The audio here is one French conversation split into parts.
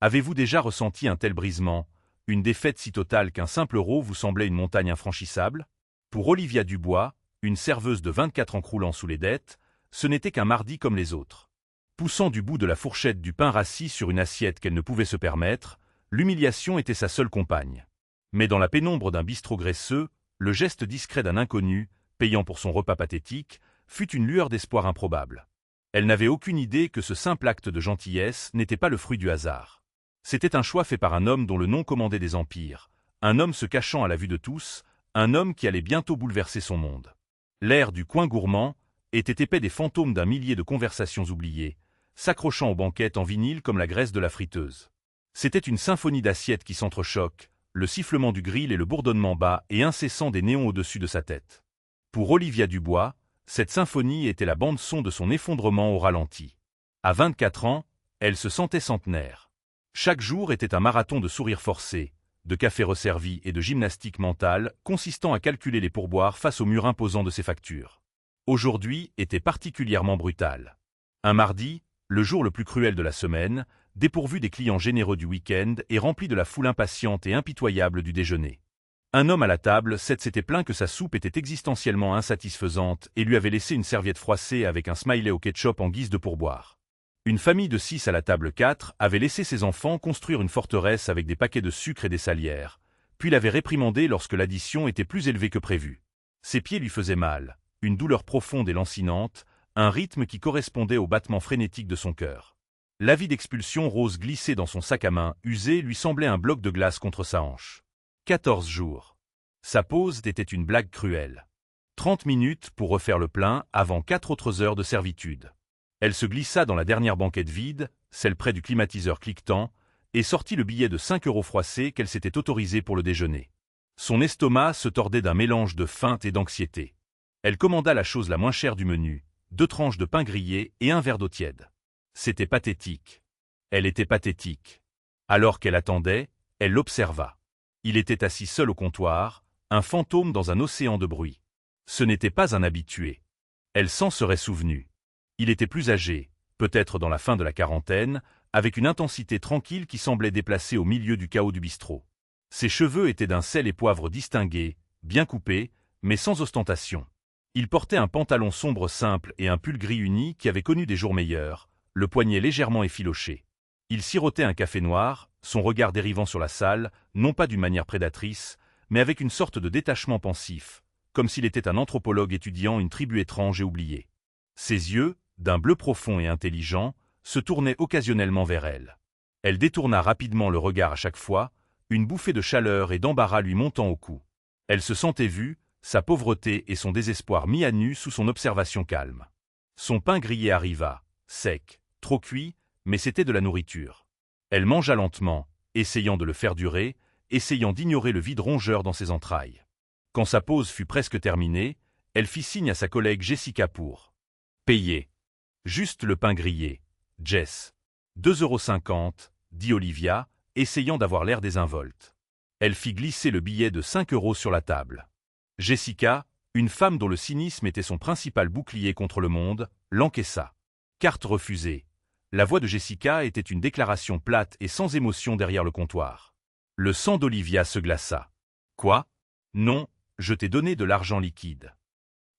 Avez-vous déjà ressenti un tel brisement, une défaite si totale qu'un simple euro vous semblait une montagne infranchissable? Pour Olivia Dubois, une serveuse de 24 ans croulant sous les dettes, ce n'était qu'un mardi comme les autres. Poussant du bout de la fourchette du pain rassis sur une assiette qu'elle ne pouvait se permettre, l'humiliation était sa seule compagne. Mais dans la pénombre d'un bistrot graisseux, le geste discret d'un inconnu, payant pour son repas pathétique, fut une lueur d'espoir improbable. Elle n'avait aucune idée que ce simple acte de gentillesse n'était pas le fruit du hasard. C'était un choix fait par un homme dont le nom commandait des empires, un homme se cachant à la vue de tous, un homme qui allait bientôt bouleverser son monde. L'air du coin gourmand était épais des fantômes d'un millier de conversations oubliées, s'accrochant aux banquettes en vinyle comme la graisse de la friteuse. C'était une symphonie d'assiettes qui s'entrechoquent, le sifflement du grill et le bourdonnement bas et incessant des néons au-dessus de sa tête. Pour Olivia Dubois, cette symphonie était la bande-son de son effondrement au ralenti. À 24 ans, elle se sentait centenaire. Chaque jour était un marathon de sourires forcés, de cafés resservis et de gymnastique mentale consistant à calculer les pourboires face au mur imposant de ses factures. Aujourd'hui était particulièrement brutal. Un mardi, le jour le plus cruel de la semaine, dépourvu des clients généreux du week-end et rempli de la foule impatiente et impitoyable du déjeuner. Un homme à la table s'était plaint que sa soupe était existentiellement insatisfaisante et lui avait laissé une serviette froissée avec un smiley au ketchup en guise de pourboire. Une famille de 6 à la table 4 avait laissé ses enfants construire une forteresse avec des paquets de sucre et des salières, puis l'avait réprimandé lorsque l'addition était plus élevée que prévu. Ses pieds lui faisaient mal, une douleur profonde et lancinante, un rythme qui correspondait au battement frénétique de son cœur. L'avis d'expulsion rose glissé dans son sac à main usé lui semblait un bloc de glace contre sa hanche. 14 jours. Sa pause était une blague cruelle. 30 minutes pour refaire le plein avant 4 autres heures de servitude. Elle se glissa dans la dernière banquette vide, celle près du climatiseur cliquetant, et sortit le billet de 5 euros froissés qu'elle s'était autorisé pour le déjeuner. Son estomac se tordait d'un mélange de faim et d'anxiété. Elle commanda la chose la moins chère du menu, 2 tranches de pain grillé et un verre d'eau tiède. C'était pathétique. Elle était pathétique. Alors qu'elle attendait, elle l'observa. Il était assis seul au comptoir, un fantôme dans un océan de bruit. Ce n'était pas un habitué. Elle s'en serait souvenue. Il était plus âgé, peut-être dans la fin de la quarantaine, avec une intensité tranquille qui semblait déplacée au milieu du chaos du bistrot. Ses cheveux étaient d'un sel et poivre distingués, bien coupés, mais sans ostentation. Il portait un pantalon sombre simple et un pull gris uni qui avait connu des jours meilleurs, le poignet légèrement effiloché. Il sirotait un café noir, son regard dérivant sur la salle, non pas d'une manière prédatrice, mais avec une sorte de détachement pensif, comme s'il était un anthropologue étudiant une tribu étrange et oubliée. Ses yeux, d'un bleu profond et intelligent, se tournaient occasionnellement vers elle. Elle détourna rapidement le regard à chaque fois, une bouffée de chaleur et d'embarras lui montant au cou. Elle se sentait vue, sa pauvreté et son désespoir mis à nu sous son observation calme. Son pain grillé arriva, sec, trop cuit, mais c'était de la nourriture. Elle mangea lentement, essayant de le faire durer, essayant d'ignorer le vide rongeur dans ses entrailles. Quand sa pause fut presque terminée, elle fit signe à sa collègue Jessica pour payer. Juste le pain grillé. Jess. 2,50 €, dit Olivia, essayant d'avoir l'air désinvolte. Elle fit glisser le billet de 5 € sur la table. Jessica, une femme dont le cynisme était son principal bouclier contre le monde, l'encaissa. Carte refusée. La voix de Jessica était une déclaration plate et sans émotion derrière le comptoir. Le sang d'Olivia se glaça. Quoi? Non, je t'ai donné de l'argent liquide.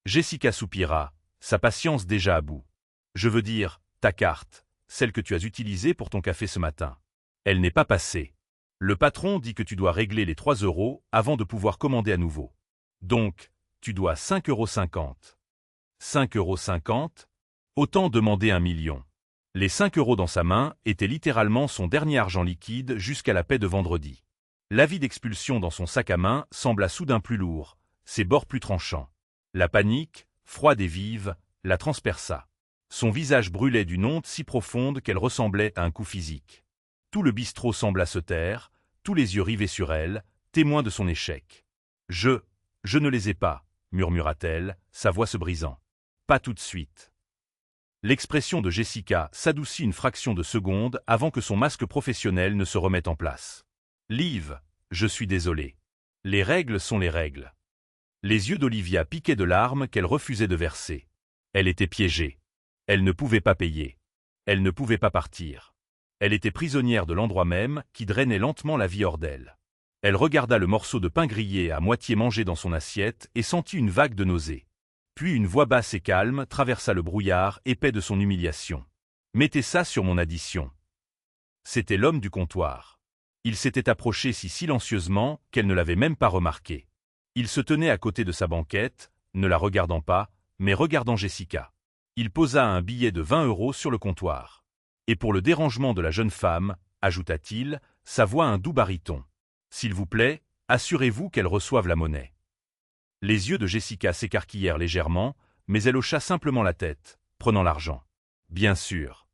Jessica soupira, sa patience déjà à bout. Je veux dire, ta carte, celle que tu as utilisée pour ton café ce matin. Elle n'est pas passée. Le patron dit que tu dois régler les 3 € avant de pouvoir commander à nouveau. Donc, tu dois 5,50 €. 5,50 €? Autant demander 1 million. Les 5 € dans sa main étaient littéralement son dernier argent liquide jusqu'à la paie de vendredi. L'avis d'expulsion dans son sac à main sembla soudain plus lourd, ses bords plus tranchants. La panique, froide et vive, la transperça. Son visage brûlait d'une honte si profonde qu'elle ressemblait à un coup physique. Tout le bistrot sembla se taire, tous les yeux rivés sur elle, témoins de son échec. Je ne les ai pas, murmura-t-elle, sa voix se brisant. Pas tout de suite. L'expression de Jessica s'adoucit une fraction de seconde avant que son masque professionnel ne se remette en place. Liv, je suis désolé. Les règles sont les règles. Les yeux d'Olivia piquaient de larmes qu'elle refusait de verser. Elle était piégée. Elle ne pouvait pas payer. Elle ne pouvait pas partir. Elle était prisonnière de l'endroit même qui drainait lentement la vie hors d'elle. Elle regarda le morceau de pain grillé à moitié mangé dans son assiette et sentit une vague de nausée. Puis une voix basse et calme traversa le brouillard épais de son humiliation. « Mettez ça sur mon addition. » C'était l'homme du comptoir. Il s'était approché si silencieusement qu'elle ne l'avait même pas remarqué. Il se tenait à côté de sa banquette, ne la regardant pas, mais regardant Jessica. Il posa un billet de 20 € sur le comptoir. Et pour le dérangement de la jeune femme, ajouta-t-il, sa voix un doux baryton. « S'il vous plaît, assurez-vous qu'elle reçoive la monnaie. » Les yeux de Jessica s'écarquillèrent légèrement, mais elle hocha simplement la tête, prenant l'argent. « Bien sûr. »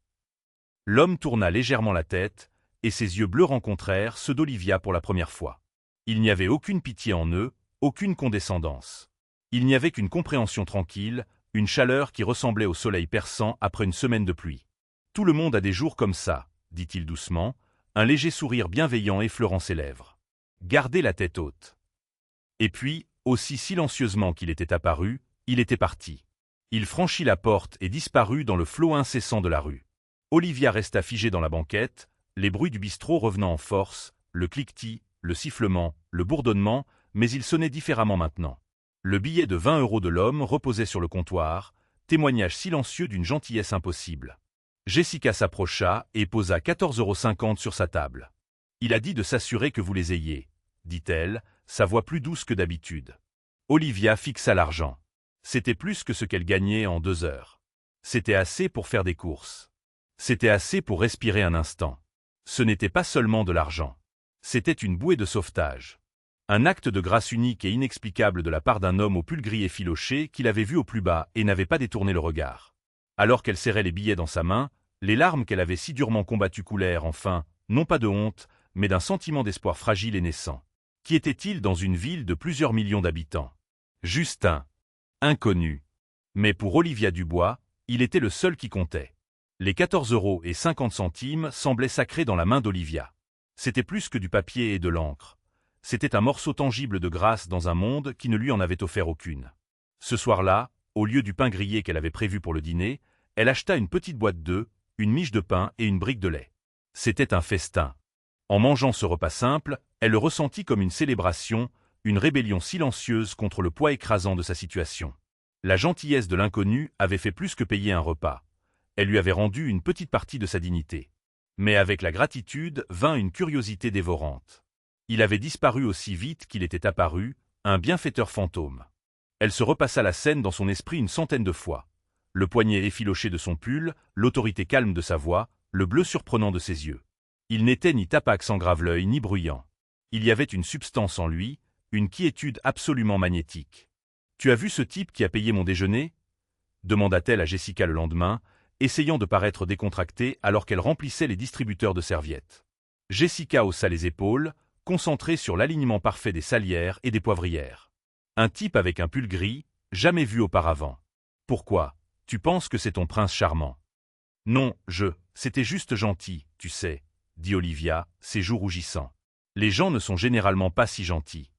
L'homme tourna légèrement la tête, et ses yeux bleus rencontrèrent ceux d'Olivia pour la première fois. Il n'y avait aucune pitié en eux, aucune condescendance. Il n'y avait qu'une compréhension tranquille, une chaleur qui ressemblait au soleil perçant après une semaine de pluie. « Tout le monde a des jours comme ça, » dit-il doucement, un léger sourire bienveillant effleurant ses lèvres. « Gardez la tête haute. » Et puis, aussi silencieusement qu'il était apparu, il était parti. Il franchit la porte et disparut dans le flot incessant de la rue. Olivia resta figée dans la banquette, les bruits du bistrot revenant en force, le cliquetis, le sifflement, le bourdonnement, mais il sonnait différemment maintenant. Le billet de 20 € de l'homme reposait sur le comptoir, témoignage silencieux d'une gentillesse impossible. Jessica s'approcha et posa 14,50 € sur sa table. « Il a dit de s'assurer que vous les ayez, » dit-elle, sa voix plus douce que d'habitude. Olivia fixa l'argent. C'était plus que ce qu'elle gagnait en 2 heures. C'était assez pour faire des courses. C'était assez pour respirer un instant. Ce n'était pas seulement de l'argent. C'était une bouée de sauvetage. Un acte de grâce unique et inexplicable de la part d'un homme au pull gris effiloché qui l'avait vue au plus bas et n'avait pas détourné le regard. Alors qu'elle serrait les billets dans sa main, les larmes qu'elle avait si durement combattues coulèrent enfin, non pas de honte, mais d'un sentiment d'espoir fragile et naissant. Qui était-il dans une ville de plusieurs millions d'habitants? Juste un inconnu. Mais pour Olivia Dubois, il était le seul qui comptait. Les 14,50 € semblaient sacrés dans la main d'Olivia. C'était plus que du papier et de l'encre. C'était un morceau tangible de grâce dans un monde qui ne lui en avait offert aucune. Ce soir-là, au lieu du pain grillé qu'elle avait prévu pour le dîner, elle acheta une petite boîte d'œufs, une miche de pain et une brique de lait. C'était un festin. En mangeant ce repas simple, elle le ressentit comme une célébration, une rébellion silencieuse contre le poids écrasant de sa situation. La gentillesse de l'inconnu avait fait plus que payer un repas. Elle lui avait rendu une petite partie de sa dignité. Mais avec la gratitude vint une curiosité dévorante. Il avait disparu aussi vite qu'il était apparu, un bienfaiteur fantôme. Elle se repassa la scène dans son esprit une centaine de fois. Le poignet effiloché de son pull, l'autorité calme de sa voix, le bleu surprenant de ses yeux. Il n'était ni tapax en graveleuil ni bruyant. Il y avait une substance en lui, une quiétude absolument magnétique. « Tu as vu ce type qui a payé mon déjeuner ?» demanda-t-elle à Jessica le lendemain, essayant de paraître décontractée alors qu'elle remplissait les distributeurs de serviettes. Jessica haussa les épaules, concentrée sur l'alignement parfait des salières et des poivrières. Un type avec un pull gris, jamais vu auparavant. Pourquoi? Tu penses que c'est ton prince charmant? Non, c'était juste gentil, tu sais, dit Olivia, ses joues rougissant. Les gens ne sont généralement pas si gentils.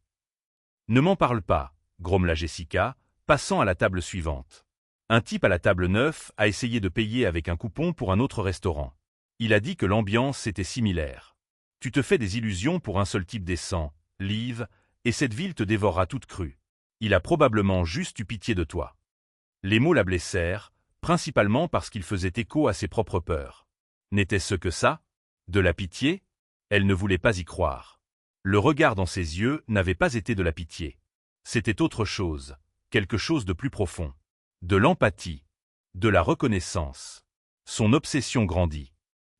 Ne m'en parle pas, grommela Jessica, passant à la table suivante. Un type à la table 9 a essayé de payer avec un coupon pour un autre restaurant. Il a dit que l'ambiance était similaire. Tu te fais des illusions pour un seul type décent, Liv, et cette ville te dévorera toute crue. Il a probablement juste eu pitié de toi. Les mots la blessèrent, principalement parce qu'ils faisaient écho à ses propres peurs. N'était-ce que ça? De la pitié? Elle ne voulait pas y croire. Le regard dans ses yeux n'avait pas été de la pitié. C'était autre chose, quelque chose de plus profond. De l'empathie, de la reconnaissance. Son obsession grandit.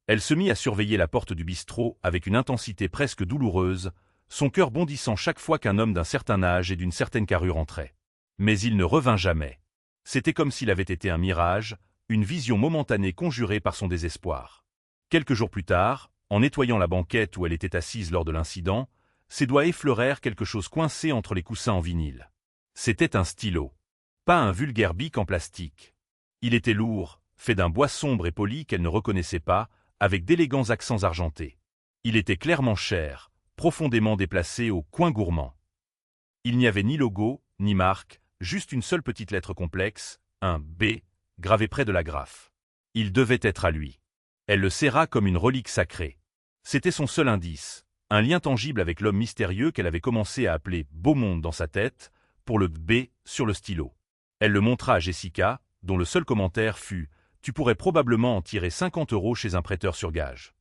Elle se mit à surveiller la porte du bistrot avec une intensité presque douloureuse, son cœur bondissant chaque fois qu'un homme d'un certain âge et d'une certaine carrure entrait. Mais il ne revint jamais. C'était comme s'il avait été un mirage, une vision momentanée conjurée par son désespoir. Quelques jours plus tard, en nettoyant la banquette où elle était assise lors de l'incident, ses doigts effleurèrent quelque chose coincé entre les coussins en vinyle. C'était un stylo. Pas un vulgaire bic en plastique. Il était lourd, fait d'un bois sombre et poli qu'elle ne reconnaissait pas, avec d'élégants accents argentés. Il était clairement cher, profondément déplacé au coin gourmand. Il n'y avait ni logo, ni marque, juste une seule petite lettre complexe, un B, gravé près de l'agrafe. Il devait être à lui. Elle le serra comme une relique sacrée. C'était son seul indice, un lien tangible avec l'homme mystérieux qu'elle avait commencé à appeler Beau Monde dans sa tête, pour le B sur le stylo. Elle le montra à Jessica, dont le seul commentaire fut « Tu pourrais probablement en tirer 50 € chez un prêteur sur gage ».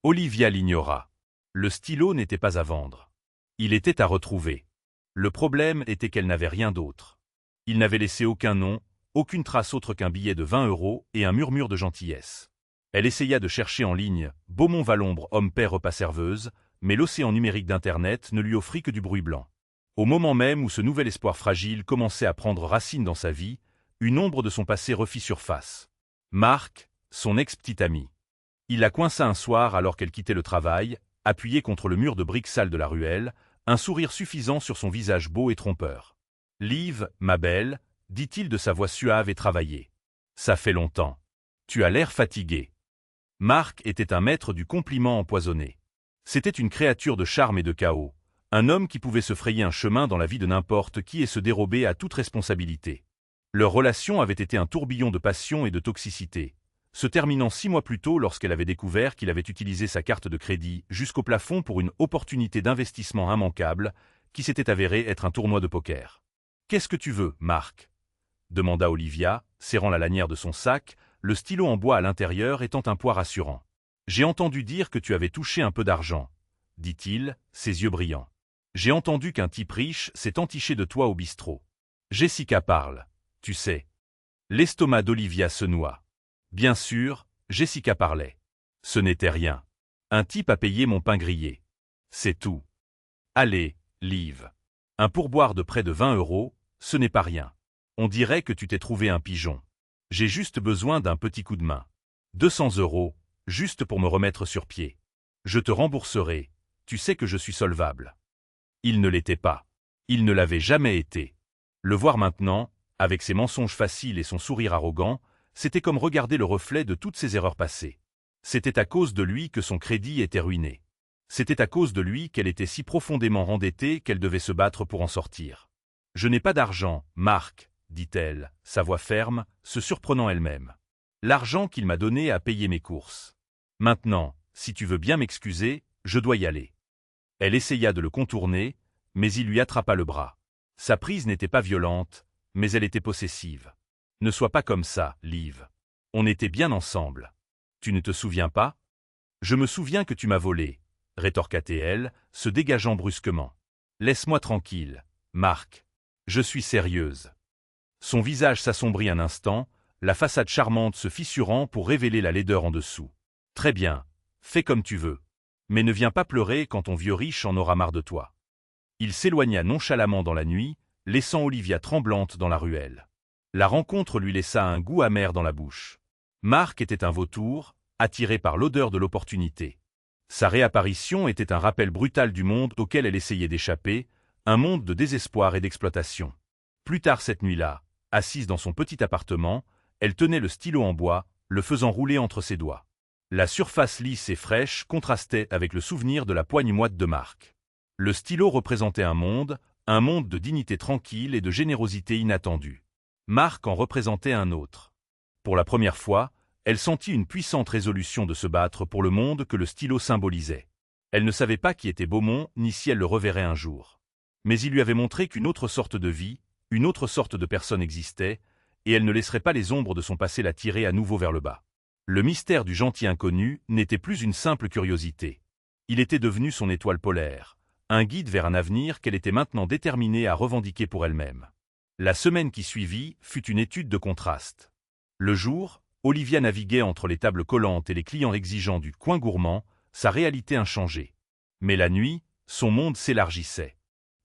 Olivia l'ignora. Le stylo n'était pas à vendre. Il était à retrouver. Le problème était qu'elle n'avait rien d'autre. Il n'avait laissé aucun nom, aucune trace autre qu'un billet de 20 € et un murmure de gentillesse. Elle essaya de chercher en ligne « Beaumont-Valombre, homme-père repas-serveuse », mais l'océan numérique d'Internet ne lui offrit que du bruit blanc. Au moment même où ce nouvel espoir fragile commençait à prendre racine dans sa vie, une ombre de son passé refit surface. Marc, son ex-petit ami. Il la coinça un soir alors qu'elle quittait le travail, appuyée contre le mur de briques sales de la ruelle, un sourire suffisant sur son visage beau et trompeur. « Liv, ma belle », dit-il de sa voix suave et travaillée. « Ça fait longtemps. Tu as l'air fatigué. » Marc était un maître du compliment empoisonné. C'était une créature de charme et de chaos, un homme qui pouvait se frayer un chemin dans la vie de n'importe qui et se dérober à toute responsabilité. Leur relation avait été un tourbillon de passion et de toxicité, se terminant 6 mois plus tôt lorsqu'elle avait découvert qu'il avait utilisé sa carte de crédit jusqu'au plafond pour une opportunité d'investissement immanquable qui s'était avérée être un tournoi de poker. « Qu'est-ce que tu veux, Marc ?» demanda Olivia, serrant la lanière de son sac, le stylo en bois à l'intérieur étant un poids rassurant. « J'ai entendu dire que tu avais touché un peu d'argent, » dit-il, ses yeux brillants. « J'ai entendu qu'un type riche s'est entiché de toi au bistrot. Jessica parle, tu sais. » L'estomac d'Olivia se noua. Bien sûr, Jessica parlait. Ce n'était rien. Un type a payé mon pain grillé. C'est tout. Allez, Liv. Un pourboire de près de 20 €, ce n'est pas rien. On dirait que tu t'es trouvé un pigeon. J'ai juste besoin d'un petit coup de main. 200 €, juste pour me remettre sur pied. Je te rembourserai, tu sais que je suis solvable. Il ne l'était pas. Il ne l'avait jamais été. Le voir maintenant, avec ses mensonges faciles et son sourire arrogant, c'était comme regarder le reflet de toutes ses erreurs passées. C'était à cause de lui que son crédit était ruiné. C'était à cause de lui qu'elle était si profondément endettée qu'elle devait se battre pour en sortir. « Je n'ai pas d'argent, Marc, » dit-elle, sa voix ferme, se surprenant elle-même. « L'argent qu'il m'a donné a payé mes courses. Maintenant, si tu veux bien m'excuser, je dois y aller. » Elle essaya de le contourner, mais il lui attrapa le bras. Sa prise n'était pas violente, mais elle était possessive. « Ne sois pas comme ça, Liv. On était bien ensemble. Tu ne te souviens pas ? » « Je me souviens que tu m'as volé, » rétorqua-t-elle, se dégageant brusquement. « Laisse-moi tranquille, Marc. Je suis sérieuse. » Son visage s'assombrit un instant, la façade charmante se fissurant pour révéler la laideur en dessous. « Très bien, fais comme tu veux. Mais ne viens pas pleurer quand ton vieux riche en aura marre de toi. » Il s'éloigna nonchalamment dans la nuit, laissant Olivia tremblante dans la ruelle. La rencontre lui laissa un goût amer dans la bouche. Marc était un vautour, attiré par l'odeur de l'opportunité. Sa réapparition était un rappel brutal du monde auquel elle essayait d'échapper, un monde de désespoir et d'exploitation. Plus tard cette nuit-là, assise dans son petit appartement, elle tenait le stylo en bois, le faisant rouler entre ses doigts. La surface lisse et fraîche contrastait avec le souvenir de la poigne moite de Marc. Le stylo représentait un monde de dignité tranquille et de générosité inattendue. Marc en représentait un autre. Pour la première fois, elle sentit une puissante résolution de se battre pour le monde que le stylo symbolisait. Elle ne savait pas qui était Beaumont, ni si elle le reverrait un jour. Mais il lui avait montré qu'une autre sorte de vie, une autre sorte de personne existait, et elle ne laisserait pas les ombres de son passé la tirer à nouveau vers le bas. Le mystère du gentil inconnu n'était plus une simple curiosité. Il était devenu son étoile polaire, un guide vers un avenir qu'elle était maintenant déterminée à revendiquer pour elle-même. La semaine qui suivit fut une étude de contraste. Le jour, Olivia naviguait entre les tables collantes et les clients exigeants du coin gourmand, sa réalité inchangée. Mais la nuit, son monde s'élargissait.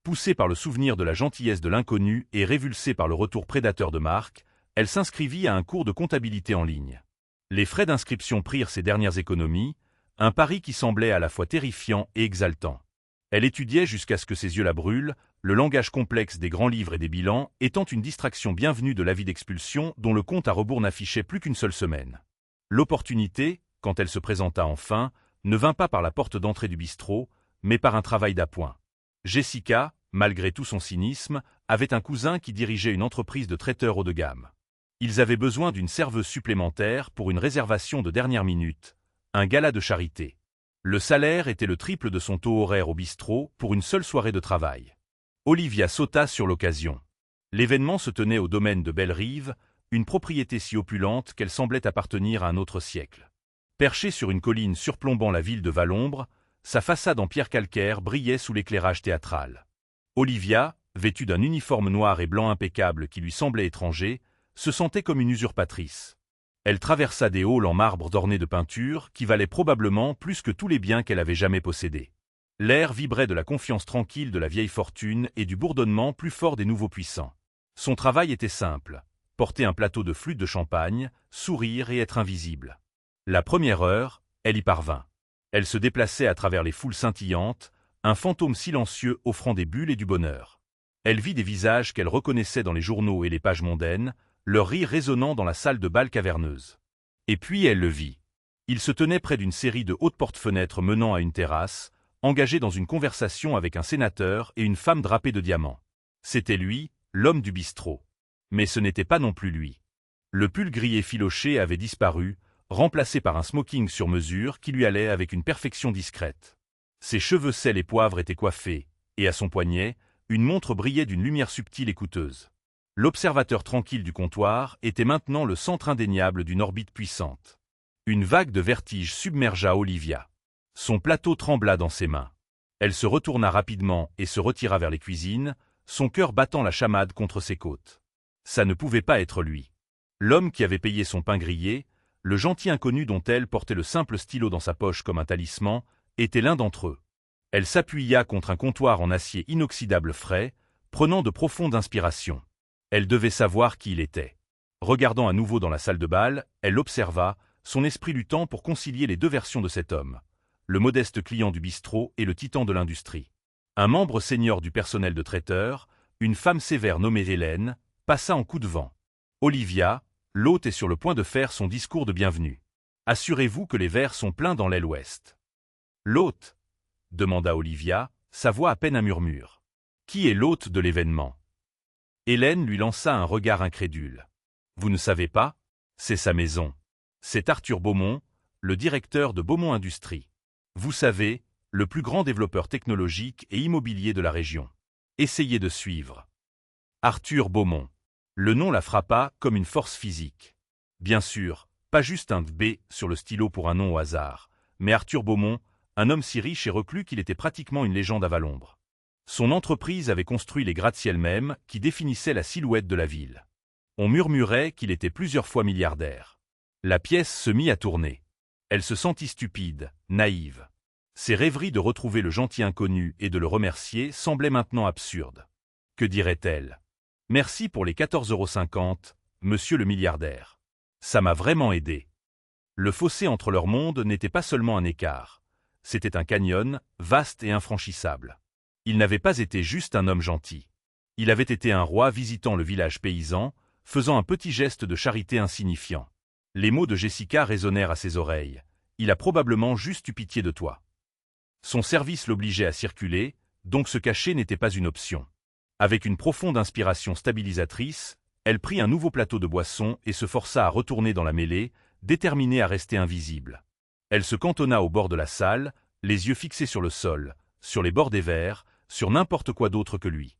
Poussée par le souvenir de la gentillesse de l'inconnu et révulsée par le retour prédateur de Marc, elle s'inscrivit à un cours de comptabilité en ligne. Les frais d'inscription prirent ses dernières économies, un pari qui semblait à la fois terrifiant et exaltant. Elle étudiait jusqu'à ce que ses yeux la brûlent, le langage complexe des grands livres et des bilans étant une distraction bienvenue de l'avis d'expulsion dont le compte à rebours n'affichait plus qu'une seule semaine. L'opportunité, quand elle se présenta enfin, ne vint pas par la porte d'entrée du bistrot, mais par un travail d'appoint. Jessica, malgré tout son cynisme, avait un cousin qui dirigeait une entreprise de traiteur haut de gamme. Ils avaient besoin d'une serveuse supplémentaire pour une réservation de dernière minute, un gala de charité. Le salaire était le triple de son taux horaire au bistrot pour une seule soirée de travail. Olivia sauta sur l'occasion. L'événement se tenait au domaine de Belle-Rive, une propriété si opulente qu'elle semblait appartenir à un autre siècle. Perchée sur une colline surplombant la ville de Valombre, sa façade en pierre calcaire brillait sous l'éclairage théâtral. Olivia, vêtue d'un uniforme noir et blanc impeccable qui lui semblait étranger, se sentait comme une usurpatrice. Elle traversa des halls en marbre ornés de peintures qui valaient probablement plus que tous les biens qu'elle avait jamais possédés. L'air vibrait de la confiance tranquille de la vieille fortune et du bourdonnement plus fort des nouveaux puissants. Son travail était simple, porter un plateau de flûte de champagne, sourire et être invisible. La première heure, elle y parvint. Elle se déplaçait à travers les foules scintillantes, un fantôme silencieux offrant des bulles et du bonheur. Elle vit des visages qu'elle reconnaissait dans les journaux et les pages mondaines, leur rire résonnant dans la salle de bal caverneuse. Et puis elle le vit. Il se tenait près d'une série de hautes porte-fenêtres menant à une terrasse, engagé dans une conversation avec un sénateur et une femme drapée de diamants. C'était lui, l'homme du bistrot. Mais ce n'était pas non plus lui. Le pull gris effiloché avait disparu, remplacé par un smoking sur mesure qui lui allait avec une perfection discrète. Ses cheveux sel et poivre étaient coiffés, et à son poignet, une montre brillait d'une lumière subtile et coûteuse. L'observateur tranquille du comptoir était maintenant le centre indéniable d'une orbite puissante. Une vague de vertige submergea Olivia. Son plateau trembla dans ses mains. Elle se retourna rapidement et se retira vers les cuisines, son cœur battant la chamade contre ses côtes. Ça ne pouvait pas être lui. L'homme qui avait payé son pain grillé, le gentil inconnu dont elle portait le simple stylo dans sa poche comme un talisman, était l'un d'entre eux. Elle s'appuya contre un comptoir en acier inoxydable frais, prenant de profondes inspirations. Elle devait savoir qui il était. Regardant à nouveau dans la salle de bal, elle l'observa, son esprit luttant pour concilier les deux versions de cet homme. Le modeste client du bistrot et le titan de l'industrie. Un membre senior du personnel de traiteur, une femme sévère nommée Hélène, passa en coup de vent. Olivia, l'hôte est sur le point de faire son discours de bienvenue. Assurez-vous que les verres sont pleins dans l'aile ouest. L'hôte demanda Olivia, sa voix à peine un murmure. Qui est l'hôte de l'événement? Hélène lui lança un regard incrédule. Vous ne savez pas? C'est sa maison. C'est Arthur Beaumont, le directeur de Beaumont Industries. Vous savez, le plus grand développeur technologique et immobilier de la région. Essayez de suivre. Arthur Beaumont. Le nom la frappa comme une force physique. Bien sûr, pas juste un B sur le stylo pour un nom au hasard, mais Arthur Beaumont, un homme si riche et reclus qu'il était pratiquement une légende à Valombre. Son entreprise avait construit les gratte-ciel mêmes qui définissaient la silhouette de la ville. On murmurait qu'il était plusieurs fois milliardaire. La pièce se mit à tourner. Elle se sentit stupide, naïve. Ses rêveries de retrouver le gentil inconnu et de le remercier semblaient maintenant absurdes. Que dirait-elle? Merci pour les 14,50 €, monsieur le milliardaire. Ça m'a vraiment aidé. Le fossé entre leurs mondes n'était pas seulement un écart. C'était un canyon, vaste et infranchissable. Il n'avait pas été juste un homme gentil. Il avait été un roi visitant le village paysan, faisant un petit geste de charité insignifiant. Les mots de Jessica résonnèrent à ses oreilles. Il a probablement juste eu pitié de toi. Son service l'obligeait à circuler, donc se cacher n'était pas une option. Avec une profonde inspiration stabilisatrice, elle prit un nouveau plateau de boisson et se força à retourner dans la mêlée, déterminée à rester invisible. Elle se cantonna au bord de la salle, les yeux fixés sur le sol, sur les bords des verres, sur n'importe quoi d'autre que lui.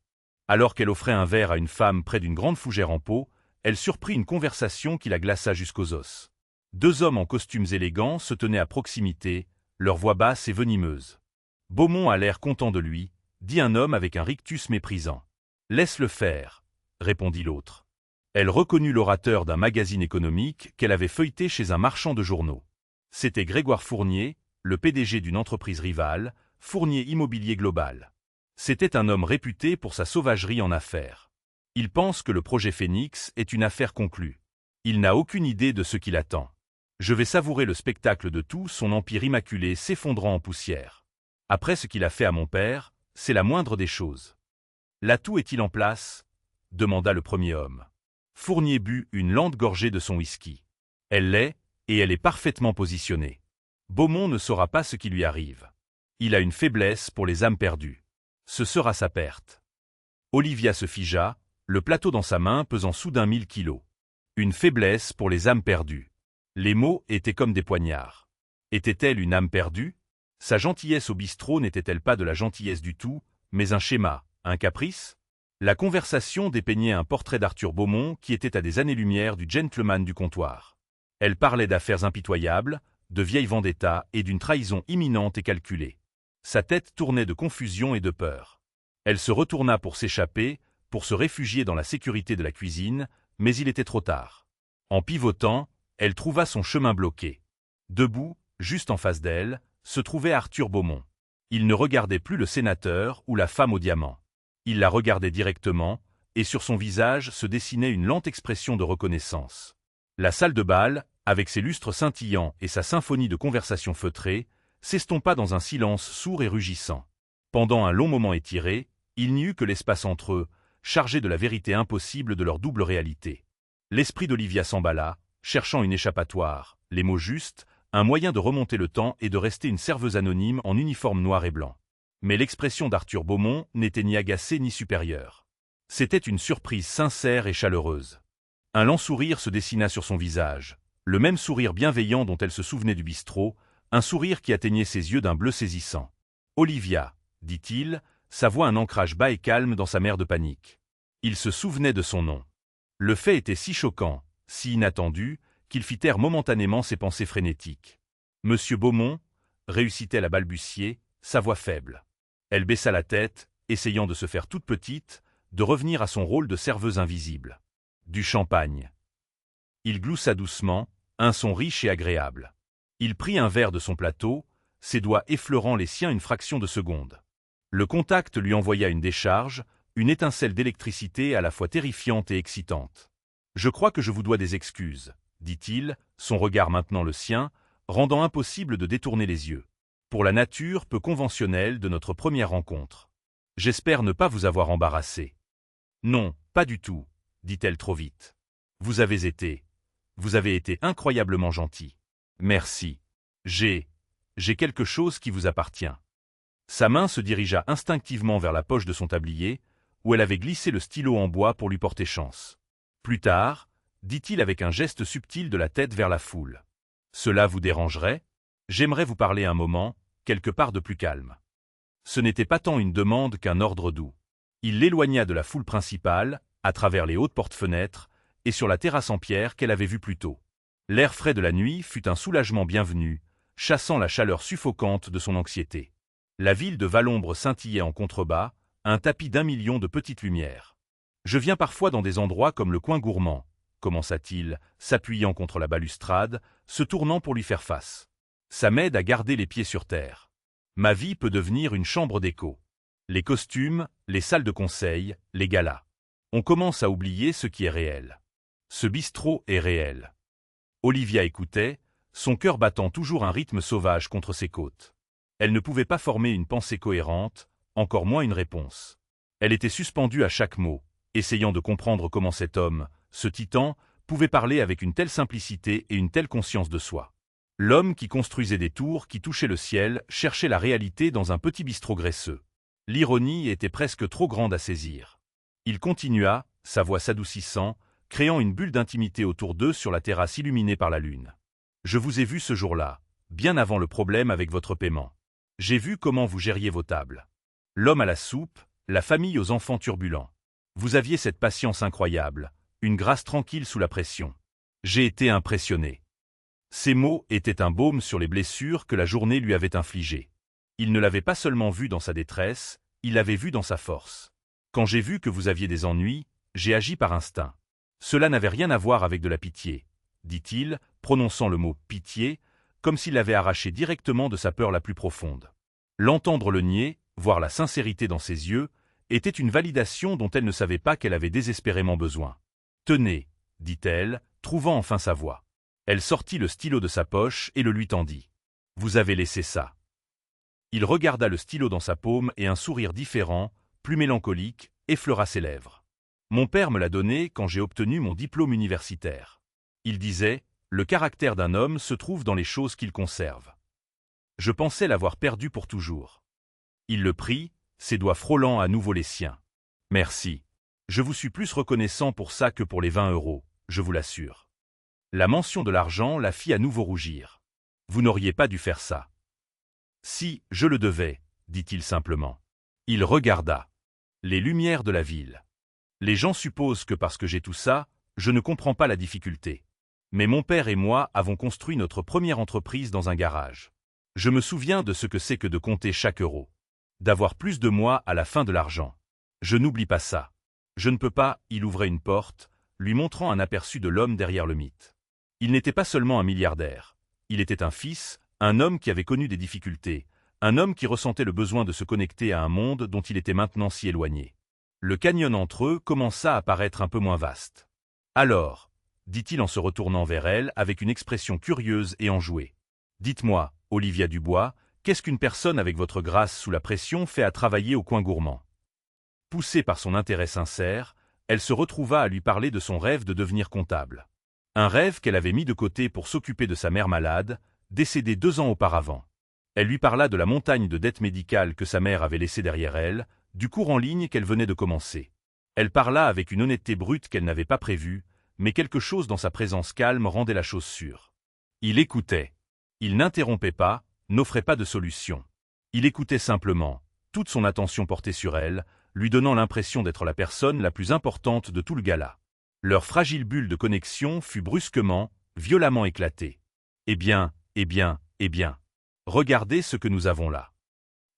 Alors qu'elle offrait un verre à une femme près d'une grande fougère en peau, elle surprit une conversation qui la glaça jusqu'aux os. Deux hommes en costumes élégants se tenaient à proximité, leur voix basse et venimeuse. Beaumont a l'air content de lui, dit un homme avec un rictus méprisant. « Laisse-le faire », répondit l'autre. Elle reconnut l'orateur d'un magazine économique qu'elle avait feuilleté chez un marchand de journaux. C'était Grégoire Fournier, le PDG d'une entreprise rivale, Fournier Immobilier Global. C'était un homme réputé pour sa sauvagerie en affaires. Il pense que le projet Phoenix est une affaire conclue. Il n'a aucune idée de ce qui l'attend. Je vais savourer le spectacle de tout son empire immaculé s'effondrant en poussière. Après ce qu'il a fait à mon père, c'est la moindre des choses. L'atout est-il en place? Demanda le premier homme. Fournier but une lente gorgée de son whisky. Elle l'est, et elle est parfaitement positionnée. Beaumont ne saura pas ce qui lui arrive. Il a une faiblesse pour les âmes perdues. Ce sera sa perte. Olivia se figea, le plateau dans sa main pesant soudain 1000 kilos. Une faiblesse pour les âmes perdues. Les mots étaient comme des poignards. Était-elle une âme perdue? Sa gentillesse au bistrot n'était-elle pas de la gentillesse du tout, mais un schéma, un caprice? La conversation dépeignait un portrait d'Arthur Beaumont qui était à des années-lumière du gentleman du comptoir. Elle parlait d'affaires impitoyables, de vieilles vendettas et d'une trahison imminente et calculée. Sa tête tournait de confusion et de peur. Elle se retourna pour s'échapper, pour se réfugier dans la sécurité de la cuisine, mais il était trop tard. En pivotant, elle trouva son chemin bloqué. Debout, juste en face d'elle, se trouvait Arthur Beaumont. Il ne regardait plus le sénateur ou la femme au diamant. Il la regardait directement, et sur son visage se dessinait une lente expression de reconnaissance. La salle de bal, avec ses lustres scintillants et sa symphonie de conversations feutrées, s'estompa dans un silence sourd et rugissant. Pendant un long moment étiré, il n'y eut que l'espace entre eux, chargé de la vérité impossible de leur double réalité. L'esprit d'Olivia s'emballa, cherchant une échappatoire, les mots justes, un moyen de remonter le temps et de rester une serveuse anonyme en uniforme noir et blanc. Mais l'expression d'Arthur Beaumont n'était ni agacée ni supérieure. C'était une surprise sincère et chaleureuse. Un lent sourire se dessina sur son visage, le même sourire bienveillant dont elle se souvenait du bistrot, un sourire qui atteignait ses yeux d'un bleu saisissant. « Olivia », dit-il, sa voix un ancrage bas et calme dans sa mer de panique. Il se souvenait de son nom. Le fait était si choquant, si inattendu, qu'il fit taire momentanément ses pensées frénétiques. « Monsieur Beaumont » réussit-elle à balbutier, sa voix faible. Elle baissa la tête, essayant de se faire toute petite, de revenir à son rôle de serveuse invisible. Du champagne. Il gloussa doucement, un son riche et agréable. Il prit un verre de son plateau, ses doigts effleurant les siens une fraction de seconde. Le contact lui envoya une décharge, une étincelle d'électricité à la fois terrifiante et excitante. « Je crois que je vous dois des excuses », dit-il, son regard maintenant le sien, rendant impossible de détourner les yeux. « Pour la nature peu conventionnelle de notre première rencontre. J'espère ne pas vous avoir embarrassé. »« Non, pas du tout, » dit-elle trop vite. « Vous avez été incroyablement gentil. Merci. J'ai quelque chose qui vous appartient. » Sa main se dirigea instinctivement vers la poche de son tablier, où elle avait glissé le stylo en bois pour lui porter chance. Plus tard, dit-il avec un geste subtil de la tête vers la foule. « Cela vous dérangerait? J'aimerais vous parler un moment, quelque part de plus calme. » Ce n'était pas tant une demande qu'un ordre doux. Il l'éloigna de la foule principale, à travers les hautes portes-fenêtres, et sur la terrasse en pierre qu'elle avait vue plus tôt. L'air frais de la nuit fut un soulagement bienvenu, chassant la chaleur suffocante de son anxiété. La ville de Valombre scintillait en contrebas, un tapis d'1 million de petites lumières. « Je viens parfois dans des endroits comme le coin gourmand, » commença-t-il, s'appuyant contre la balustrade, se tournant pour lui faire face. « Ça m'aide à garder les pieds sur terre. Ma vie peut devenir une chambre d'écho. Les costumes, les salles de conseil, les galas. On commence à oublier ce qui est réel. Ce bistrot est réel. » Olivia écoutait, son cœur battant toujours un rythme sauvage contre ses côtes. Elle ne pouvait pas former une pensée cohérente, encore moins une réponse. Elle était suspendue à chaque mot, essayant de comprendre comment cet homme, ce titan, pouvait parler avec une telle simplicité et une telle conscience de soi. L'homme qui construisait des tours qui touchaient le ciel cherchait la réalité dans un petit bistrot graisseux. L'ironie était presque trop grande à saisir. Il continua, sa voix s'adoucissant, créant une bulle d'intimité autour d'eux sur la terrasse illuminée par la lune. « Je vous ai vu ce jour-là, bien avant le problème avec votre paiement. J'ai vu comment vous gériez vos tables. L'homme à la soupe, la famille aux enfants turbulents. Vous aviez cette patience incroyable, une grâce tranquille sous la pression. J'ai été impressionné. » Ces mots étaient un baume sur les blessures que la journée lui avait infligées. Il ne l'avait pas seulement vu dans sa détresse, il l'avait vu dans sa force. « Quand j'ai vu que vous aviez des ennuis, j'ai agi par instinct. Cela n'avait rien à voir avec de la pitié, » dit-il, prononçant le mot « pitié », comme s'il l'avait arraché directement de sa peur la plus profonde. L'entendre le nier, voir la sincérité dans ses yeux, était une validation dont elle ne savait pas qu'elle avait désespérément besoin. « Tenez, » dit-elle, trouvant enfin sa voix. Elle sortit le stylo de sa poche et le lui tendit. « Vous avez laissé ça. » Il regarda le stylo dans sa paume et un sourire différent, plus mélancolique, effleura ses lèvres. « Mon père me l'a donné quand j'ai obtenu mon diplôme universitaire. Il disait, le caractère d'un homme se trouve dans les choses qu'il conserve. Je pensais l'avoir perdu pour toujours. » Il le prit, ses doigts frôlant à nouveau les siens. « Merci. Je vous suis plus reconnaissant pour ça que pour les 20 €, je vous l'assure. La mention de l'argent la fit à nouveau rougir. Vous n'auriez pas dû faire ça. Si, je le devais, dit-il simplement. Il regarda. Les lumières de la ville. Les gens supposent que parce que j'ai tout ça, je ne comprends pas la difficulté. Mais mon père et moi avons construit notre première entreprise dans un garage. Je me souviens de ce que c'est que de compter chaque euro. D'avoir plus de moi à la fin de l'argent. Je n'oublie pas ça. Je ne peux pas, il ouvrait une porte, lui montrant un aperçu de l'homme derrière le mythe. Il n'était pas seulement un milliardaire. Il était un fils, un homme qui avait connu des difficultés, un homme qui ressentait le besoin de se connecter à un monde dont il était maintenant si éloigné. Le canyon entre eux commença à paraître un peu moins vaste. Alors, dit-il en se retournant vers elle avec une expression curieuse et enjouée. Dites-moi, Olivia Dubois, qu'est-ce qu'une personne avec votre grâce sous la pression fait à travailler au coin gourmand? Poussée par son intérêt sincère, elle se retrouva à lui parler de son rêve de devenir comptable. Un rêve qu'elle avait mis de côté pour s'occuper de sa mère malade, décédée 2 ans auparavant. Elle lui parla de la montagne de dettes médicales que sa mère avait laissée derrière elle, du cours en ligne qu'elle venait de commencer. Elle parla avec une honnêteté brute qu'elle n'avait pas prévue, mais quelque chose dans sa présence calme rendait la chose sûre. Il écoutait. Il n'interrompait pas, n'offrait pas de solution. Il écoutait simplement, toute son attention portée sur elle, lui donnant l'impression d'être la personne la plus importante de tout le gala. Leur fragile bulle de connexion fut brusquement, violemment éclatée. Eh bien, regardez ce que nous avons là.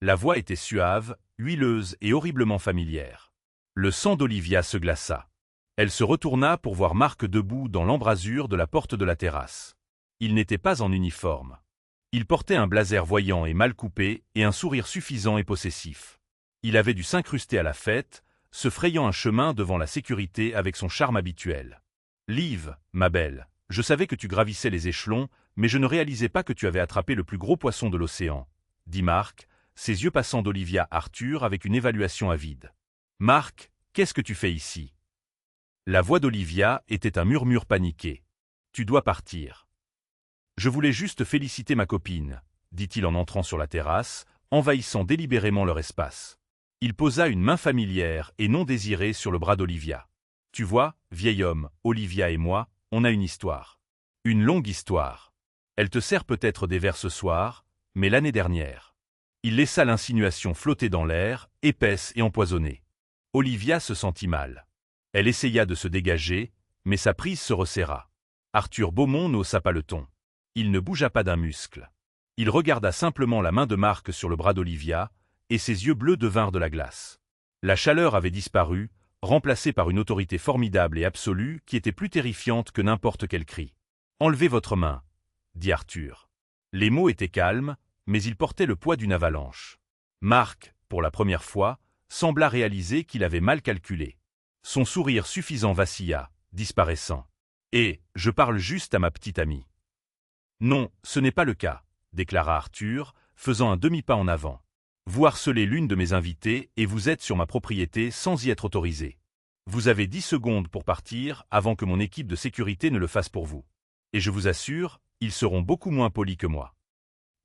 La voix était suave, huileuse et horriblement familière. Le sang d'Olivia se glaça. Elle se retourna pour voir Marc debout dans l'embrasure de la porte de la terrasse. Il n'était pas en uniforme. Il portait un blazer voyant et mal coupé et un sourire suffisant et possessif. Il avait dû s'incruster à la fête, se frayant un chemin devant la sécurité avec son charme habituel. « Liv, ma belle, je savais que tu gravissais les échelons, mais je ne réalisais pas que tu avais attrapé le plus gros poisson de l'océan, » dit Marc, ses yeux passant d'Olivia à Arthur avec une évaluation avide. « Marc, qu'est-ce que tu fais ici ?» La voix d'Olivia était un murmure paniqué. « Tu dois partir. »« Je voulais juste féliciter ma copine, » dit-il en entrant sur la terrasse, envahissant délibérément leur espace. Il posa une main familière et non désirée sur le bras d'Olivia. « Tu vois, vieil homme, Olivia et moi, on a une histoire. Une longue histoire. Elle te sert peut-être des vers ce soir, mais l'année dernière. » Il laissa l'insinuation flotter dans l'air, épaisse et empoisonnée. Olivia se sentit mal. Elle essaya de se dégager, mais sa prise se resserra. Arthur Beaumont n'haussa pas le ton. Il ne bougea pas d'un muscle. Il regarda simplement la main de Marc sur le bras d'Olivia, et ses yeux bleus devinrent de la glace. La chaleur avait disparu, remplacée par une autorité formidable et absolue qui était plus terrifiante que n'importe quel cri. « Enlevez votre main, » dit Arthur. Les mots étaient calmes, mais ils portaient le poids d'une avalanche. Marc, pour la première fois, sembla réaliser qu'il avait mal calculé. Son sourire suffisant vacilla, disparaissant. « Et, je parle juste à ma petite amie. »« Non, ce n'est pas le cas, » déclara Arthur, faisant un demi-pas en avant. « Vous harcelez l'une de mes invitées et vous êtes sur ma propriété sans y être autorisé. Vous avez 10 secondes pour partir avant que mon équipe de sécurité ne le fasse pour vous. Et je vous assure, ils seront beaucoup moins polis que moi. »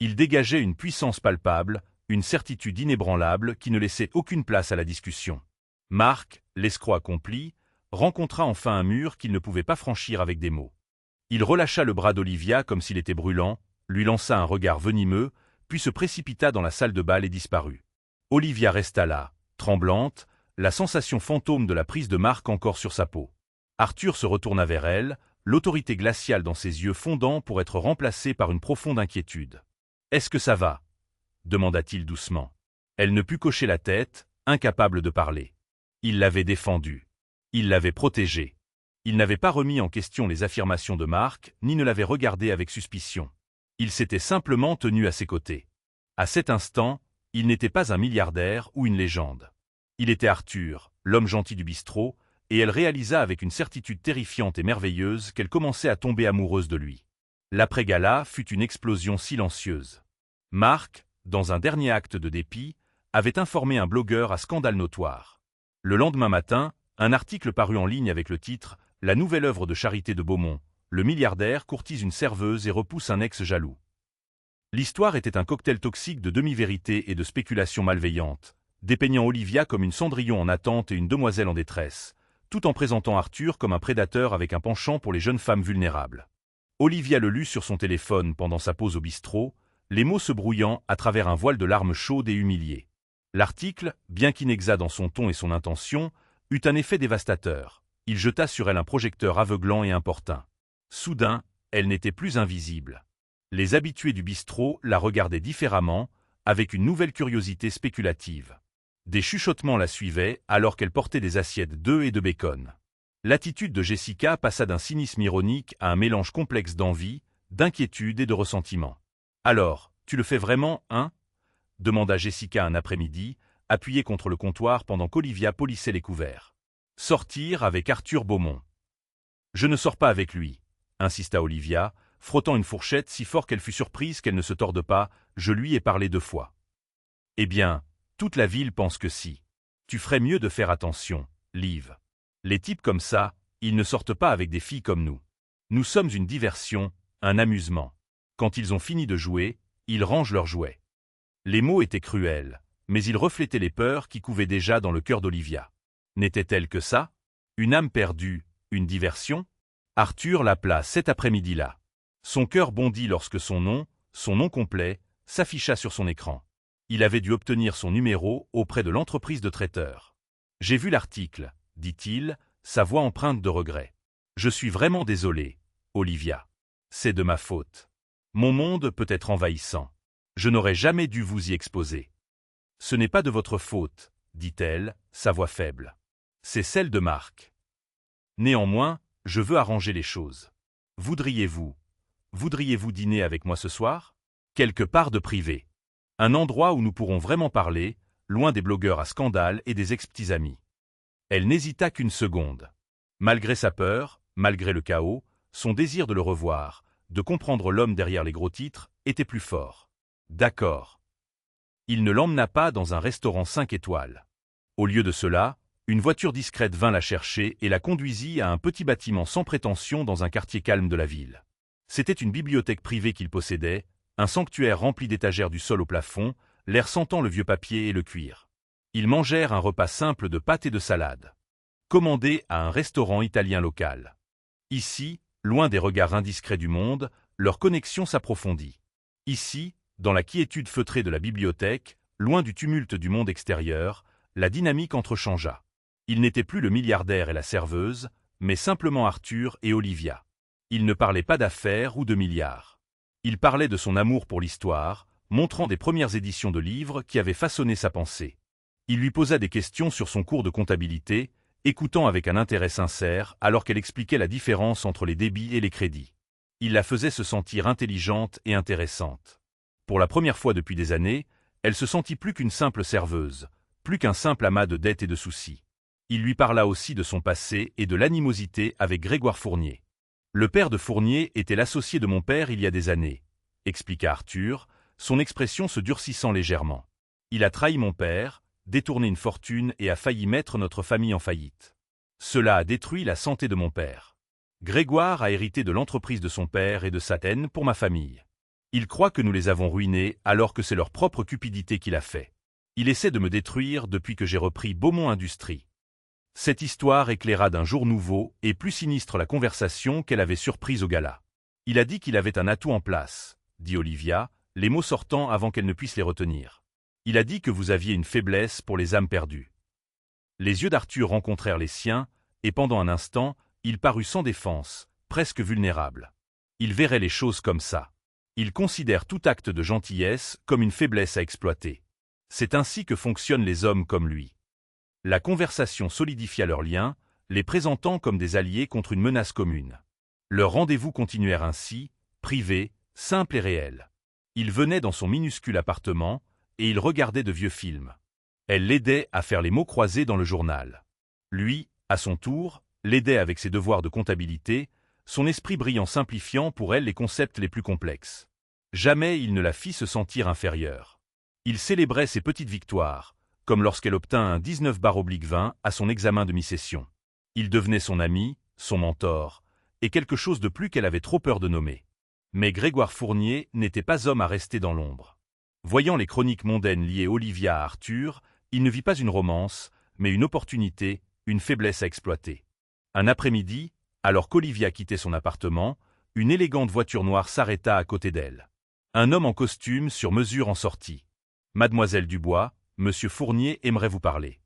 Il dégageait une puissance palpable, une certitude inébranlable qui ne laissait aucune place à la discussion. Marc, l'escroc accompli, rencontra enfin un mur qu'il ne pouvait pas franchir avec des mots. Il relâcha le bras d'Olivia comme s'il était brûlant, lui lança un regard venimeux, puis se précipita dans la salle de bal et disparut. Olivia resta là, tremblante, la sensation fantôme de la prise de Marc encore sur sa peau. Arthur se retourna vers elle, l'autorité glaciale dans ses yeux fondant pour être remplacée par une profonde inquiétude. « Est-ce que ça va ?» demanda-t-il doucement. Elle ne put cocher la tête, incapable de parler. Il l'avait défendue. Il l'avait protégée. Il n'avait pas remis en question les affirmations de Marc, ni ne l'avait regardé avec suspicion. Il s'était simplement tenu à ses côtés. À cet instant, il n'était pas un milliardaire ou une légende. Il était Arthur, l'homme gentil du bistrot, et elle réalisa avec une certitude terrifiante et merveilleuse qu'elle commençait à tomber amoureuse de lui. L'après-gala fut une explosion silencieuse. Marc, dans un dernier acte de dépit, avait informé un blogueur à scandale notoire. Le lendemain matin, un article parut en ligne avec le titre « La nouvelle œuvre de charité de Beaumont. Le milliardaire courtise une serveuse et repousse un ex jaloux ». L'histoire était un cocktail toxique de demi-vérités et de spéculations malveillantes, dépeignant Olivia comme une Cendrillon en attente et une demoiselle en détresse, tout en présentant Arthur comme un prédateur avec un penchant pour les jeunes femmes vulnérables. Olivia le lut sur son téléphone pendant sa pause au bistrot, les mots se brouillant à travers un voile de larmes chaudes et humiliées. L'article, bien qu'inexact dans son ton et son intention, eut un effet dévastateur. Il jeta sur elle un projecteur aveuglant et importun. Soudain, elle n'était plus invisible. Les habitués du bistrot la regardaient différemment, avec une nouvelle curiosité spéculative. Des chuchotements la suivaient alors qu'elle portait des assiettes d'œufs et de bacon. L'attitude de Jessica passa d'un cynisme ironique à un mélange complexe d'envie, d'inquiétude et de ressentiment. « Alors, tu le fais vraiment, hein ?» demanda Jessica un après-midi, appuyée contre le comptoir pendant qu'Olivia polissait les couverts. « Sortir avec Arthur Beaumont. »« Je ne sors pas avec lui, » insista Olivia, frottant une fourchette si fort qu'elle fut surprise qu'elle ne se torde pas. « Je lui ai parlé 2 fois. »« Eh bien, toute la ville pense que si. Tu ferais mieux de faire attention, Liv. Les types comme ça, ils ne sortent pas avec des filles comme nous. Nous sommes une diversion, un amusement. Quand ils ont fini de jouer, ils rangent leurs jouets. » Les mots étaient cruels, mais ils reflétaient les peurs qui couvaient déjà dans le cœur d'Olivia. N'était-elle que ça? Une âme perdue, une diversion? Arthur l'appela cet après-midi-là. Son cœur bondit lorsque son nom complet, s'afficha sur son écran. Il avait dû obtenir son numéro auprès de l'entreprise de traiteur. « J'ai vu l'article, » dit-il, sa voix empreinte de regret. « Je suis vraiment désolé, Olivia. C'est de ma faute. Mon monde peut être envahissant. Je n'aurais jamais dû vous y exposer. »« Ce n'est pas de votre faute, » dit-elle, sa voix faible. « C'est celle de Marc. Néanmoins, je veux arranger les choses. Voudriez-vous dîner avec moi ce soir? Quelque part de privé. Un endroit où nous pourrons vraiment parler, loin des blogueurs à scandale et des ex-petits amis. » Elle n'hésita qu'une seconde. Malgré sa peur, malgré le chaos, son désir de le revoir, de comprendre l'homme derrière les gros titres, était plus fort. D'accord. Il ne l'emmena pas dans un restaurant 5 étoiles. Au lieu de cela, une voiture discrète vint la chercher et la conduisit à un petit bâtiment sans prétention dans un quartier calme de la ville. C'était une bibliothèque privée qu'il possédait, un sanctuaire rempli d'étagères du sol au plafond, l'air sentant le vieux papier et le cuir. Ils mangèrent un repas simple de pâtes et de salade, commandé à un restaurant italien local. Ici, loin des regards indiscrets du monde, leur connexion s'approfondit. Ici, dans la quiétude feutrée de la bibliothèque, loin du tumulte du monde extérieur, la dynamique entrechangea. Il n'était plus le milliardaire et la serveuse, mais simplement Arthur et Olivia. Il ne parlait pas d'affaires ou de milliards. Il parlait de son amour pour l'histoire, montrant des premières éditions de livres qui avaient façonné sa pensée. Il lui posa des questions sur son cours de comptabilité, écoutant avec un intérêt sincère alors qu'elle expliquait la différence entre les débits et les crédits. Il la faisait se sentir intelligente et intéressante. Pour la première fois depuis des années, elle se sentit plus qu'une simple serveuse, plus qu'un simple amas de dettes et de soucis. Il lui parla aussi de son passé et de l'animosité avec Grégoire Fournier. Le père de Fournier était l'associé de mon père il y a des années, expliqua Arthur, son expression se durcissant légèrement. Il a trahi mon père, détourné une fortune et a failli mettre notre famille en faillite. Cela a détruit la santé de mon père. Grégoire a hérité de l'entreprise de son père et de sa haine pour ma famille. Il croit que nous les avons ruinés alors que c'est leur propre cupidité qui l'a fait. Il essaie de me détruire depuis que j'ai repris Beaumont Industries. Cette histoire éclaira d'un jour nouveau et plus sinistre la conversation qu'elle avait surprise au gala. Il a dit qu'il avait un atout en place, dit Olivia, les mots sortant avant qu'elle ne puisse les retenir. Il a dit que vous aviez une faiblesse pour les âmes perdues. Les yeux d'Arthur rencontrèrent les siens, et pendant un instant, il parut sans défense, presque vulnérable. Il verrait les choses comme ça. Il considère tout acte de gentillesse comme une faiblesse à exploiter. C'est ainsi que fonctionnent les hommes comme lui. La conversation solidifia leurs liens, les présentant comme des alliés contre une menace commune. Leurs rendez-vous continuèrent ainsi, privés, simples et réels. Il venait dans son minuscule appartement, et il regardait de vieux films. Elle l'aidait à faire les mots croisés dans le journal. Lui, à son tour, l'aidait avec ses devoirs de comptabilité, son esprit brillant simplifiant pour elle les concepts les plus complexes. Jamais il ne la fit se sentir inférieure. Il célébrait ses petites victoires, comme lorsqu'elle obtint un 19/20 à son examen de mi-session. Il devenait son ami, son mentor, et quelque chose de plus qu'elle avait trop peur de nommer. Mais Grégoire Fournier n'était pas homme à rester dans l'ombre. Voyant les chroniques mondaines liées Olivia à Arthur, il ne vit pas une romance, mais une opportunité, une faiblesse à exploiter. Un après-midi, alors qu'Olivia quittait son appartement, une élégante voiture noire s'arrêta à côté d'elle. Un homme en costume sur mesure en sortit. « Mademoiselle Dubois, Monsieur Fournier aimerait vous parler. »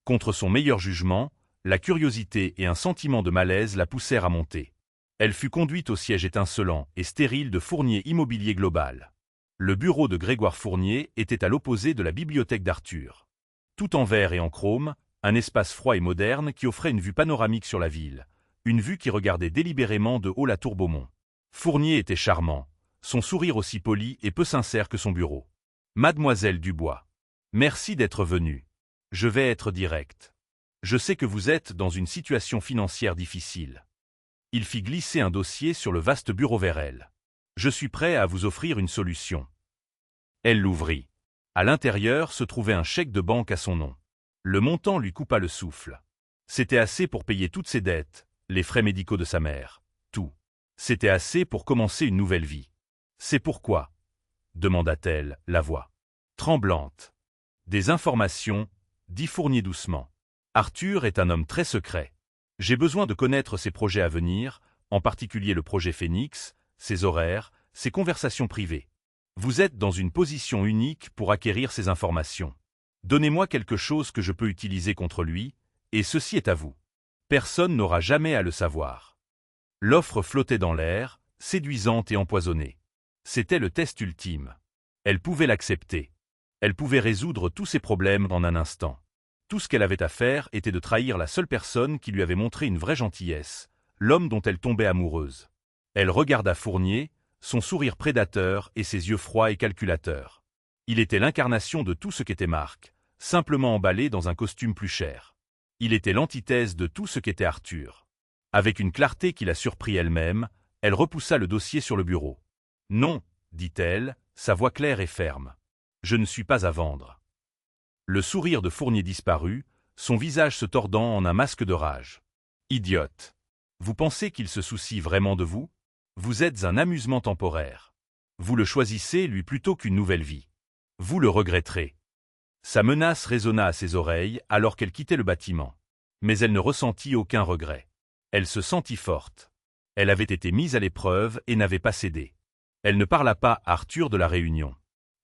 Contre son meilleur jugement, la curiosité et un sentiment de malaise la poussèrent à monter. Elle fut conduite au siège étincelant et stérile de Fournier Immobilier Global. Le bureau de Grégoire Fournier était à l'opposé de la bibliothèque d'Arthur. Tout en verre et en chrome, un espace froid et moderne qui offrait une vue panoramique sur la ville, une vue qui regardait délibérément de haut la tour Beaumont. Fournier était charmant, son sourire aussi poli et peu sincère que son bureau. « Mademoiselle Dubois, merci d'être venue. Je vais être direct. Je sais que vous êtes dans une situation financière difficile. » Il fit glisser un dossier sur le vaste bureau vers elle. « Je suis prêt à vous offrir une solution. » Elle l'ouvrit. À l'intérieur se trouvait un chèque de banque à son nom. Le montant lui coupa le souffle. C'était assez pour payer toutes ses dettes, les frais médicaux de sa mère, tout. C'était assez pour commencer une nouvelle vie. « C'est pourquoi ?» demanda-t-elle, la voix tremblante. « Des informations » dit Fournier doucement. « Arthur est un homme très secret. J'ai besoin de connaître ses projets à venir, en particulier le projet Phénix, ses horaires, ses conversations privées. Vous êtes dans une position unique pour acquérir ces informations. Donnez-moi quelque chose que je peux utiliser contre lui, et ceci est à vous. Personne n'aura jamais à le savoir. » L'offre flottait dans l'air, séduisante et empoisonnée. C'était le test ultime. Elle pouvait l'accepter. Elle pouvait résoudre tous ses problèmes en un instant. Tout ce qu'elle avait à faire était de trahir la seule personne qui lui avait montré une vraie gentillesse, l'homme dont elle tombait amoureuse. Elle regarda Fournier, son sourire prédateur et ses yeux froids et calculateurs. Il était l'incarnation de tout ce qu'était Marc, simplement emballé dans un costume plus cher. Il était l'antithèse de tout ce qu'était Arthur. Avec une clarté qui la surprit elle-même, elle repoussa le dossier sur le bureau. « Non, » dit-elle, sa voix claire et ferme. « Je ne suis pas à vendre. » Le sourire de Fournier disparut, son visage se tordant en un masque de rage. « Idiote. Vous pensez qu'il se soucie vraiment de vous? Vous êtes un amusement temporaire. Vous le choisissez, lui, plutôt qu'une nouvelle vie. Vous le regretterez. » Sa menace résonna à ses oreilles alors qu'elle quittait le bâtiment. Mais elle ne ressentit aucun regret. Elle se sentit forte. Elle avait été mise à l'épreuve et n'avait pas cédé. Elle ne parla pas à Arthur de la réunion.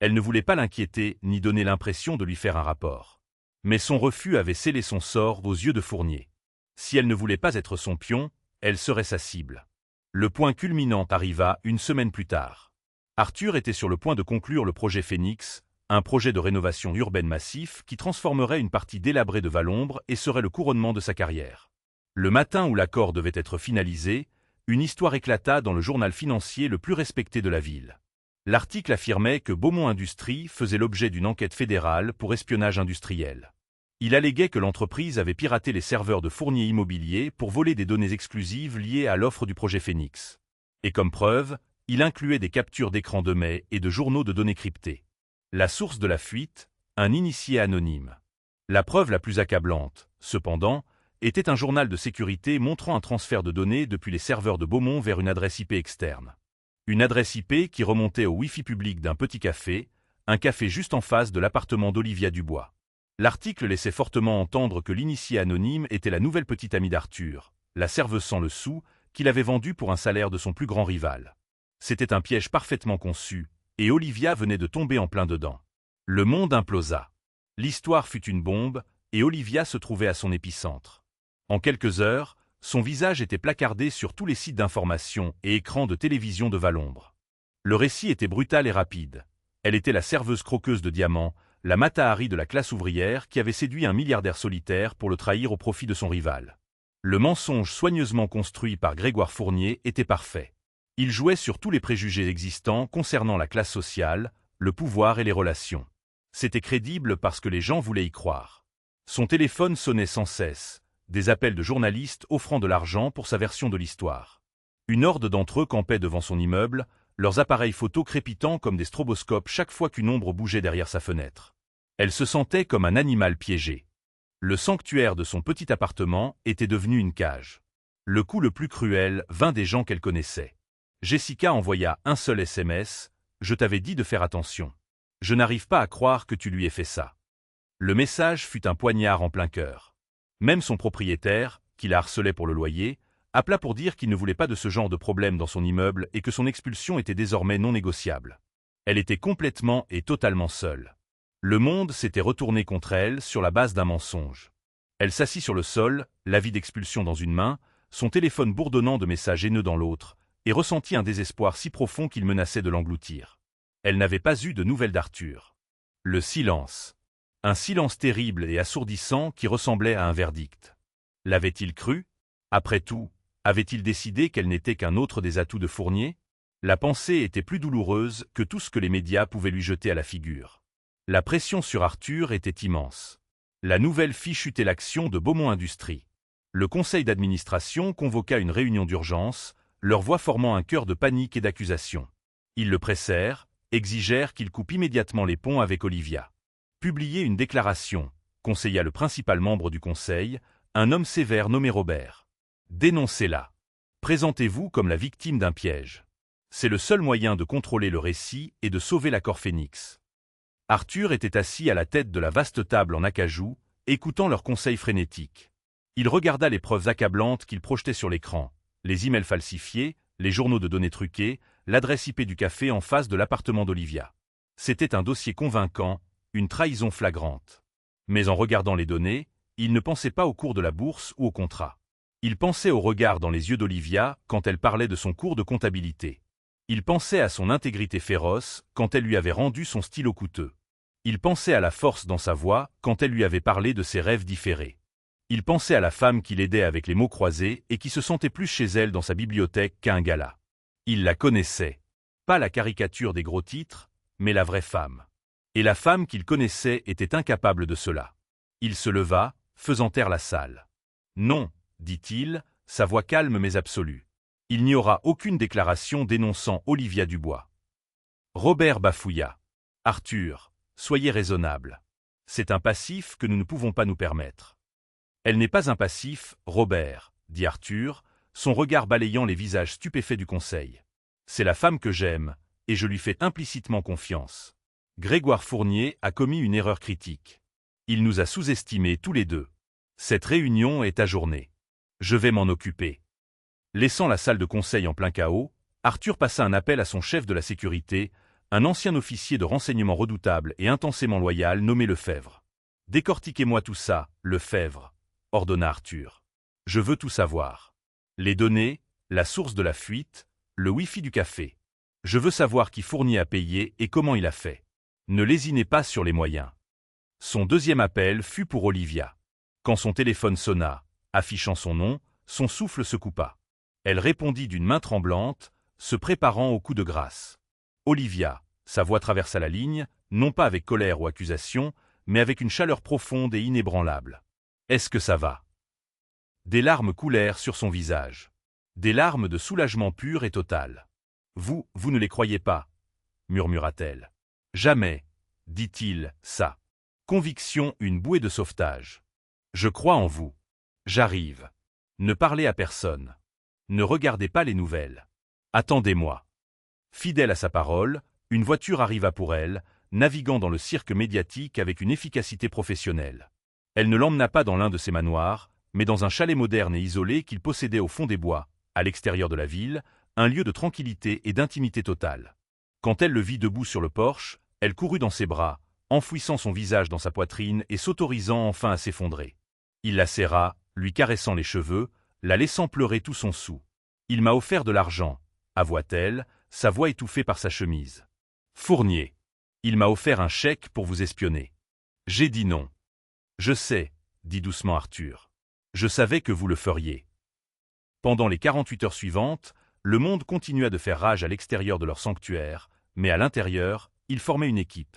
Elle ne voulait pas l'inquiéter ni donner l'impression de lui faire un rapport. Mais son refus avait scellé son sort aux yeux de Fournier. Si elle ne voulait pas être son pion, elle serait sa cible. Le point culminant arriva une semaine plus tard. Arthur était sur le point de conclure le projet Phénix, un projet de rénovation urbaine massif qui transformerait une partie délabrée de Valombre et serait le couronnement de sa carrière. Le matin où l'accord devait être finalisé, une histoire éclata dans le journal financier le plus respecté de la ville. L'article affirmait que Beaumont Industries faisait l'objet d'une enquête fédérale pour espionnage industriel. Il alléguait que l'entreprise avait piraté les serveurs de Fournier Immobilier pour voler des données exclusives liées à l'offre du projet Phénix. Et comme preuve, il incluait des captures d'écran de mai et de journaux de données cryptées. La source de la fuite, un initié anonyme. La preuve la plus accablante, cependant, était un journal de sécurité montrant un transfert de données depuis les serveurs de Beaumont vers une adresse IP externe. Une adresse IP qui remontait au Wi-Fi public d'un petit café, un café juste en face de l'appartement d'Olivia Dubois. L'article laissait fortement entendre que l'initié anonyme était la nouvelle petite amie d'Arthur, la serveuse sans le sou, qu'il avait vendue pour un salaire de son plus grand rival. C'était un piège parfaitement conçu, et Olivia venait de tomber en plein dedans. Le monde implosa. L'histoire fut une bombe, et Olivia se trouvait à son épicentre. En quelques heures, son visage était placardé sur tous les sites d'information et écrans de télévision de Valombre. Le récit était brutal et rapide. Elle était la serveuse croqueuse de diamants, la Mata Hari de la classe ouvrière qui avait séduit un milliardaire solitaire pour le trahir au profit de son rival. Le mensonge soigneusement construit par Grégoire Fournier était parfait. Il jouait sur tous les préjugés existants concernant la classe sociale, le pouvoir et les relations. C'était crédible parce que les gens voulaient y croire. Son téléphone sonnait sans cesse. Des appels de journalistes offrant de l'argent pour sa version de l'histoire. Une horde d'entre eux campait devant son immeuble, leurs appareils photo crépitant comme des stroboscopes chaque fois qu'une ombre bougeait derrière sa fenêtre. Elle se sentait comme un animal piégé. Le sanctuaire de son petit appartement était devenu une cage. Le coup le plus cruel vint des gens qu'elle connaissait. Jessica envoya un seul SMS, « Je t'avais dit de faire attention. Je n'arrive pas à croire que tu lui aies fait ça. » Le message fut un poignard en plein cœur. Même son propriétaire, qui la harcelait pour le loyer, appela pour dire qu'il ne voulait pas de ce genre de problème dans son immeuble et que son expulsion était désormais non négociable. Elle était complètement et totalement seule. Le monde s'était retourné contre elle sur la base d'un mensonge. Elle s'assit sur le sol, l'avis d'expulsion dans une main, son téléphone bourdonnant de messages haineux dans l'autre, et ressentit un désespoir si profond qu'il menaçait de l'engloutir. Elle n'avait pas eu de nouvelles d'Arthur. Le silence. Un silence terrible et assourdissant qui ressemblait à un verdict. L'avait-il cru? Après tout, avait-il décidé qu'elle n'était qu'un autre des atouts de Fournier? La pensée était plus douloureuse que tout ce que les médias pouvaient lui jeter à la figure. La pression sur Arthur était immense. La nouvelle fit chuter l'action de Beaumont Industries. Le conseil d'administration convoqua une réunion d'urgence, leur voix formant un chœur de panique et d'accusation. Ils le pressèrent, exigèrent qu'il coupe immédiatement les ponts avec Olivia. Publier une déclaration, conseilla le principal membre du conseil, un homme sévère nommé Robert. Dénoncez-la. Présentez-vous comme la victime d'un piège. C'est le seul moyen de contrôler le récit et de sauver l'accord Phénix. Arthur était assis à la tête de la vaste table en acajou, écoutant leurs conseils frénétiques. Il regarda les preuves accablantes qu'ils projetaient sur l'écran, les emails falsifiés, les journaux de données truqués, l'adresse IP du café en face de l'appartement d'Olivia. C'était un dossier convaincant, une trahison flagrante. Mais en regardant les données, il ne pensait pas au cours de la bourse ou au contrat. Il pensait au regard dans les yeux d'Olivia quand elle parlait de son cours de comptabilité. Il pensait à son intégrité féroce quand elle lui avait rendu son stylo coûteux. Il pensait à la force dans sa voix quand elle lui avait parlé de ses rêves différés. Il pensait à la femme qui l'aidait avec les mots croisés et qui se sentait plus chez elle dans sa bibliothèque qu'à un gala. Il la connaissait. Pas la caricature des gros titres, mais la vraie femme. Et la femme qu'il connaissait était incapable de cela. Il se leva, faisant taire la salle. Non, dit-il, sa voix calme mais absolue. Il n'y aura aucune déclaration dénonçant Olivia Dubois. Robert bafouilla. Arthur, soyez raisonnable. C'est un passif que nous ne pouvons pas nous permettre. Elle n'est pas un passif, Robert, dit Arthur, son regard balayant les visages stupéfaits du conseil. C'est la femme que j'aime, et je lui fais implicitement confiance. Grégoire Fournier a commis une erreur critique. Il nous a sous-estimés tous les deux. Cette réunion est ajournée. Je vais m'en occuper. Laissant la salle de conseil en plein chaos, Arthur passa un appel à son chef de la sécurité, un ancien officier de renseignement redoutable et intensément loyal nommé Lefebvre. « Décortiquez-moi tout ça, Lefebvre », ordonna Arthur. « Je veux tout savoir. Les données, la source de la fuite, le Wi-Fi du café. Je veux savoir qui Fournier a payé et comment il a fait. Ne lésinez pas sur les moyens. » Son deuxième appel fut pour Olivia. Quand son téléphone sonna, affichant son nom, son souffle se coupa. Elle répondit d'une main tremblante, se préparant au coup de grâce. Olivia, sa voix traversa la ligne, non pas avec colère ou accusation, mais avec une chaleur profonde et inébranlable. « Est-ce que ça va ?» Des larmes coulèrent sur son visage. Des larmes de soulagement pur et total. « Vous ne les croyez pas » murmura-t-elle. « Jamais, dit-il, ça. Conviction, une bouée de sauvetage. Je crois en vous. J'arrive. Ne parlez à personne. Ne regardez pas les nouvelles. Attendez-moi. » Fidèle à sa parole, une voiture arriva pour elle, naviguant dans le cirque médiatique avec une efficacité professionnelle. Elle ne l'emmena pas dans l'un de ses manoirs, mais dans un chalet moderne et isolé qu'il possédait au fond des bois, à l'extérieur de la ville, un lieu de tranquillité et d'intimité totale. Quand elle le vit debout sur le porche, elle courut dans ses bras, enfouissant son visage dans sa poitrine et s'autorisant enfin à s'effondrer. Il la serra, lui caressant les cheveux, la laissant pleurer tout son soûl. « Il m'a offert de l'argent », avoua-t-elle, sa voix étouffée par sa chemise. « Fournier. Il m'a offert un chèque pour vous espionner. » J'ai dit non. « Je sais, » dit doucement Arthur. « Je savais que vous le feriez. » Pendant les 48 heures suivantes, le monde continua de faire rage à l'extérieur de leur sanctuaire, mais à l'intérieur, ils formaient une équipe.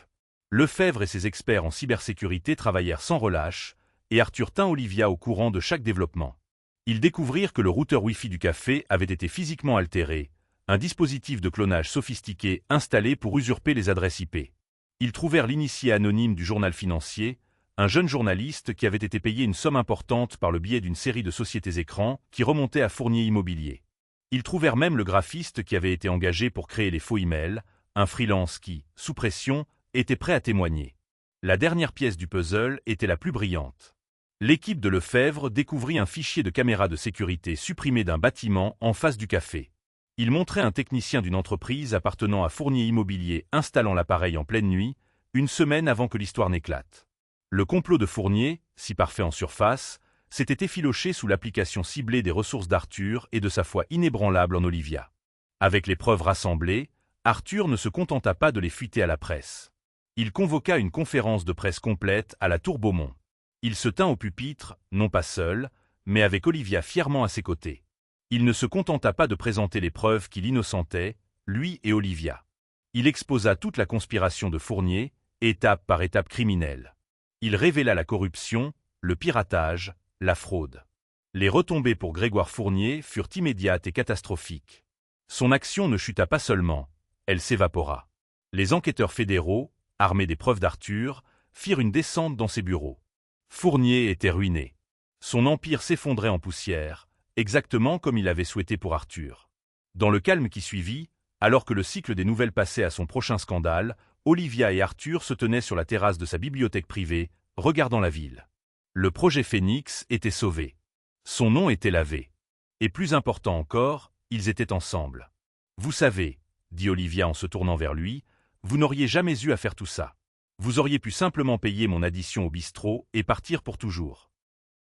Lefebvre et ses experts en cybersécurité travaillèrent sans relâche, et Arthur tint Olivia au courant de chaque développement. Ils découvrirent que le routeur Wi-Fi du café avait été physiquement altéré, un dispositif de clonage sophistiqué installé pour usurper les adresses IP. Ils trouvèrent l'initié anonyme du journal financier, un jeune journaliste qui avait été payé une somme importante par le biais d'une série de sociétés écrans qui remontait à Fournier Immobilier. Ils trouvèrent même le graphiste qui avait été engagé pour créer les faux emails, un freelance qui, sous pression, était prêt à témoigner. La dernière pièce du puzzle était la plus brillante. L'équipe de Lefebvre découvrit un fichier de caméra de sécurité supprimé d'un bâtiment en face du café. Il montrait un technicien d'une entreprise appartenant à Fournier Immobilier installant l'appareil en pleine nuit, une semaine avant que l'histoire n'éclate. Le complot de Fournier, si parfait en surface, s'était effiloché sous l'application ciblée des ressources d'Arthur et de sa foi inébranlable en Olivia. Avec les preuves rassemblées, Arthur ne se contenta pas de les fuiter à la presse. Il convoqua une conférence de presse complète à la Tour Beaumont. Il se tint au pupitre, non pas seul, mais avec Olivia fièrement à ses côtés. Il ne se contenta pas de présenter les preuves qui l'innocentaient, lui et Olivia. Il exposa toute la conspiration de Fournier, étape par étape criminelle. Il révéla la corruption, le piratage, la fraude. Les retombées pour Grégoire Fournier furent immédiates et catastrophiques. Son action ne chuta pas seulement, elle s'évapora. Les enquêteurs fédéraux, armés des preuves d'Arthur, firent une descente dans ses bureaux. Fournier était ruiné. Son empire s'effondrait en poussière, exactement comme il l'avait souhaité pour Arthur. Dans le calme qui suivit, alors que le cycle des nouvelles passait à son prochain scandale, Olivia et Arthur se tenaient sur la terrasse de sa bibliothèque privée, regardant la ville. Le projet Phénix était sauvé. Son nom était lavé. Et plus important encore, ils étaient ensemble. Vous savez, dit Olivia en se tournant vers lui, vous n'auriez jamais eu à faire tout ça. Vous auriez pu simplement payer mon addition au bistrot et partir pour toujours.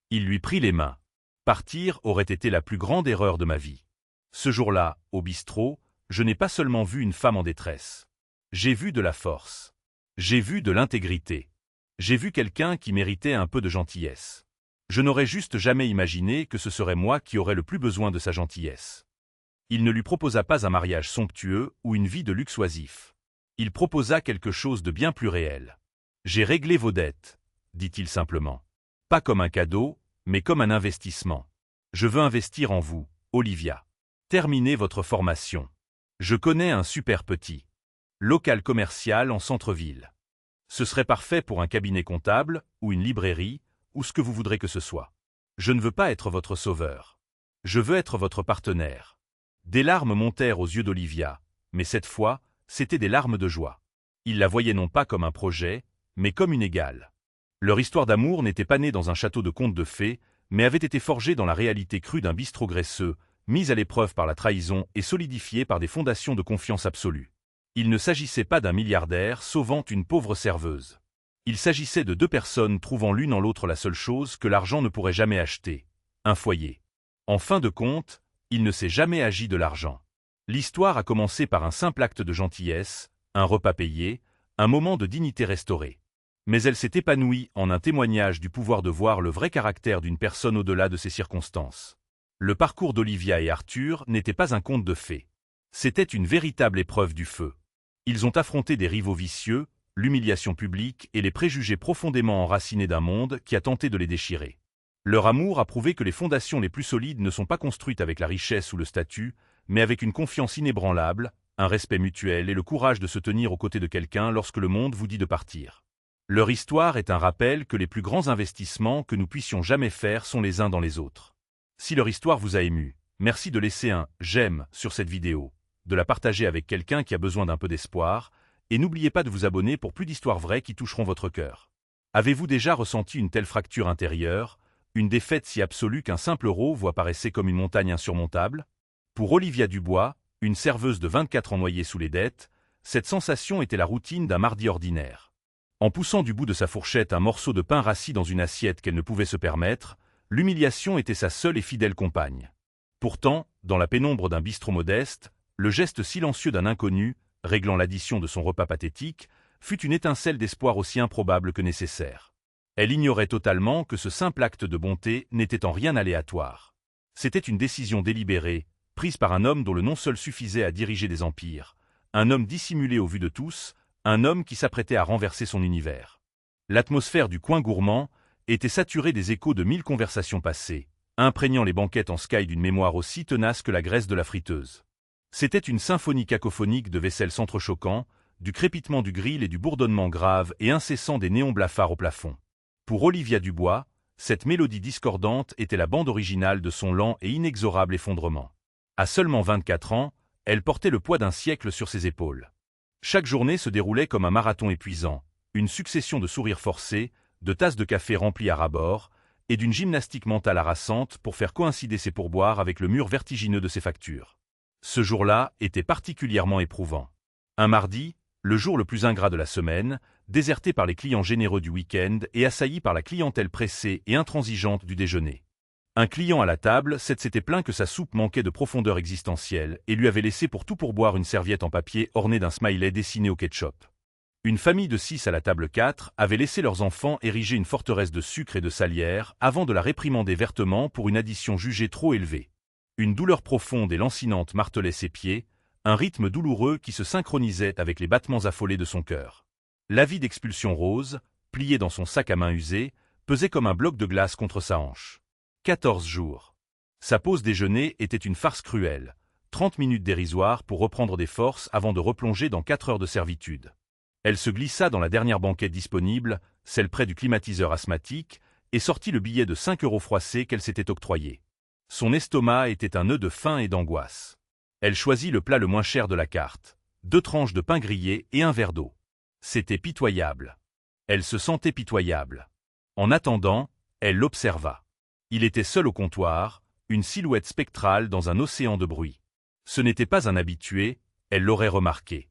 Il lui prit les mains. Partir aurait été la plus grande erreur de ma vie. Ce jour-là, au bistrot, je n'ai pas seulement vu une femme en détresse. J'ai vu de la force. J'ai vu de l'intégrité. J'ai vu quelqu'un qui méritait un peu de gentillesse. Je n'aurais juste jamais imaginé que ce serait moi qui aurais le plus besoin de sa gentillesse. Il ne lui proposa pas un mariage somptueux ou une vie de luxe oisif. Il proposa quelque chose de bien plus réel. J'ai réglé vos dettes, dit-il simplement. Pas comme un cadeau, mais comme un investissement. Je veux investir en vous, Olivia. Terminez votre formation. Je connais un super petit local commercial en centre-ville. Ce serait parfait pour un cabinet comptable, ou une librairie, ou ce que vous voudrez que ce soit. Je ne veux pas être votre sauveur. Je veux être votre partenaire. Des larmes montèrent aux yeux d'Olivia, mais cette fois, c'étaient des larmes de joie. Il la voyait non pas comme un projet, mais comme une égale. Leur histoire d'amour n'était pas née dans un château de contes de fées, mais avait été forgée dans la réalité crue d'un bistrot graisseux, mise à l'épreuve par la trahison et solidifiée par des fondations de confiance absolue. Il ne s'agissait pas d'un milliardaire sauvant une pauvre serveuse. Il s'agissait de deux personnes trouvant l'une en l'autre la seule chose que l'argent ne pourrait jamais acheter, un foyer. En fin de compte, il ne s'est jamais agi de l'argent. L'histoire a commencé par un simple acte de gentillesse, un repas payé, un moment de dignité restauré. Mais elle s'est épanouie en un témoignage du pouvoir de voir le vrai caractère d'une personne au-delà de ses circonstances. Le parcours d'Olivia et Arthur n'était pas un conte de fées. C'était une véritable épreuve du feu. Ils ont affronté des rivaux vicieux, l'humiliation publique et les préjugés profondément enracinés d'un monde qui a tenté de les déchirer. Leur amour a prouvé que les fondations les plus solides ne sont pas construites avec la richesse ou le statut, mais avec une confiance inébranlable, un respect mutuel et le courage de se tenir aux côtés de quelqu'un lorsque le monde vous dit de partir. Leur histoire est un rappel que les plus grands investissements que nous puissions jamais faire sont les uns dans les autres. Si leur histoire vous a ému, merci de laisser un « j'aime » sur cette vidéo, de la partager avec quelqu'un qui a besoin d'un peu d'espoir, et n'oubliez pas de vous abonner pour plus d'histoires vraies qui toucheront votre cœur. Avez-vous déjà ressenti une telle fracture intérieure, une défaite si absolue qu'un simple euro vous apparaissait comme une montagne insurmontable? Pour Olivia Dubois, une serveuse de 24 ans noyée sous les dettes, cette sensation était la routine d'un mardi ordinaire. En poussant du bout de sa fourchette un morceau de pain rassis dans une assiette qu'elle ne pouvait se permettre, l'humiliation était sa seule et fidèle compagne. Pourtant, dans la pénombre d'un bistrot modeste, le geste silencieux d'un inconnu, réglant l'addition de son repas pathétique, fut une étincelle d'espoir aussi improbable que nécessaire. Elle ignorait totalement que ce simple acte de bonté n'était en rien aléatoire. C'était une décision délibérée, prise par un homme dont le nom seul suffisait à diriger des empires, un homme dissimulé au vu de tous, un homme qui s'apprêtait à renverser son univers. L'atmosphère du coin gourmand était saturée des échos de 1000 conversations passées, imprégnant les banquettes en sky d'une mémoire aussi tenace que la graisse de la friteuse. C'était une symphonie cacophonique de vaisselle s'entrechoquant, du crépitement du grill et du bourdonnement grave et incessant des néons blafards au plafond. Pour Olivia Dubois, cette mélodie discordante était la bande originale de son lent et inexorable effondrement. À seulement 24 ans, elle portait le poids d'un siècle sur ses épaules. Chaque journée se déroulait comme un marathon épuisant, une succession de sourires forcés, de tasses de café remplies à ras-bord, et d'une gymnastique mentale harassante pour faire coïncider ses pourboires avec le mur vertigineux de ses factures. Ce jour-là était particulièrement éprouvant. Un mardi, le jour le plus ingrat de la semaine, déserté par les clients généreux du week-end et assailli par la clientèle pressée et intransigeante du déjeuner. Un client à la table s'était plaint que sa soupe manquait de profondeur existentielle et lui avait laissé pour tout pourboire une serviette en papier ornée d'un smiley dessiné au ketchup. Une famille de 6 à la table 4 avait laissé leurs enfants ériger une forteresse de sucre et de salière avant de la réprimander vertement pour une addition jugée trop élevée. Une douleur profonde et lancinante martelait ses pieds, un rythme douloureux qui se synchronisait avec les battements affolés de son cœur. L'avis d'expulsion rose, plié dans son sac à main usé, pesait comme un bloc de glace contre sa hanche. 14 jours. Sa pause déjeuner était une farce cruelle, 30 minutes dérisoires pour reprendre des forces avant de replonger dans 4 heures de servitude. Elle se glissa dans la dernière banquette disponible, celle près du climatiseur asthmatique, et sortit le billet de 5 € froissés qu'elle s'était octroyé. Son estomac était un nœud de faim et d'angoisse. Elle choisit le plat le moins cher de la carte, 2 tranches de pain grillé et un verre d'eau. C'était pitoyable. Elle se sentait pitoyable. En attendant, elle l'observa. Il était seul au comptoir, une silhouette spectrale dans un océan de bruit. Ce n'était pas un habitué, elle l'aurait remarqué.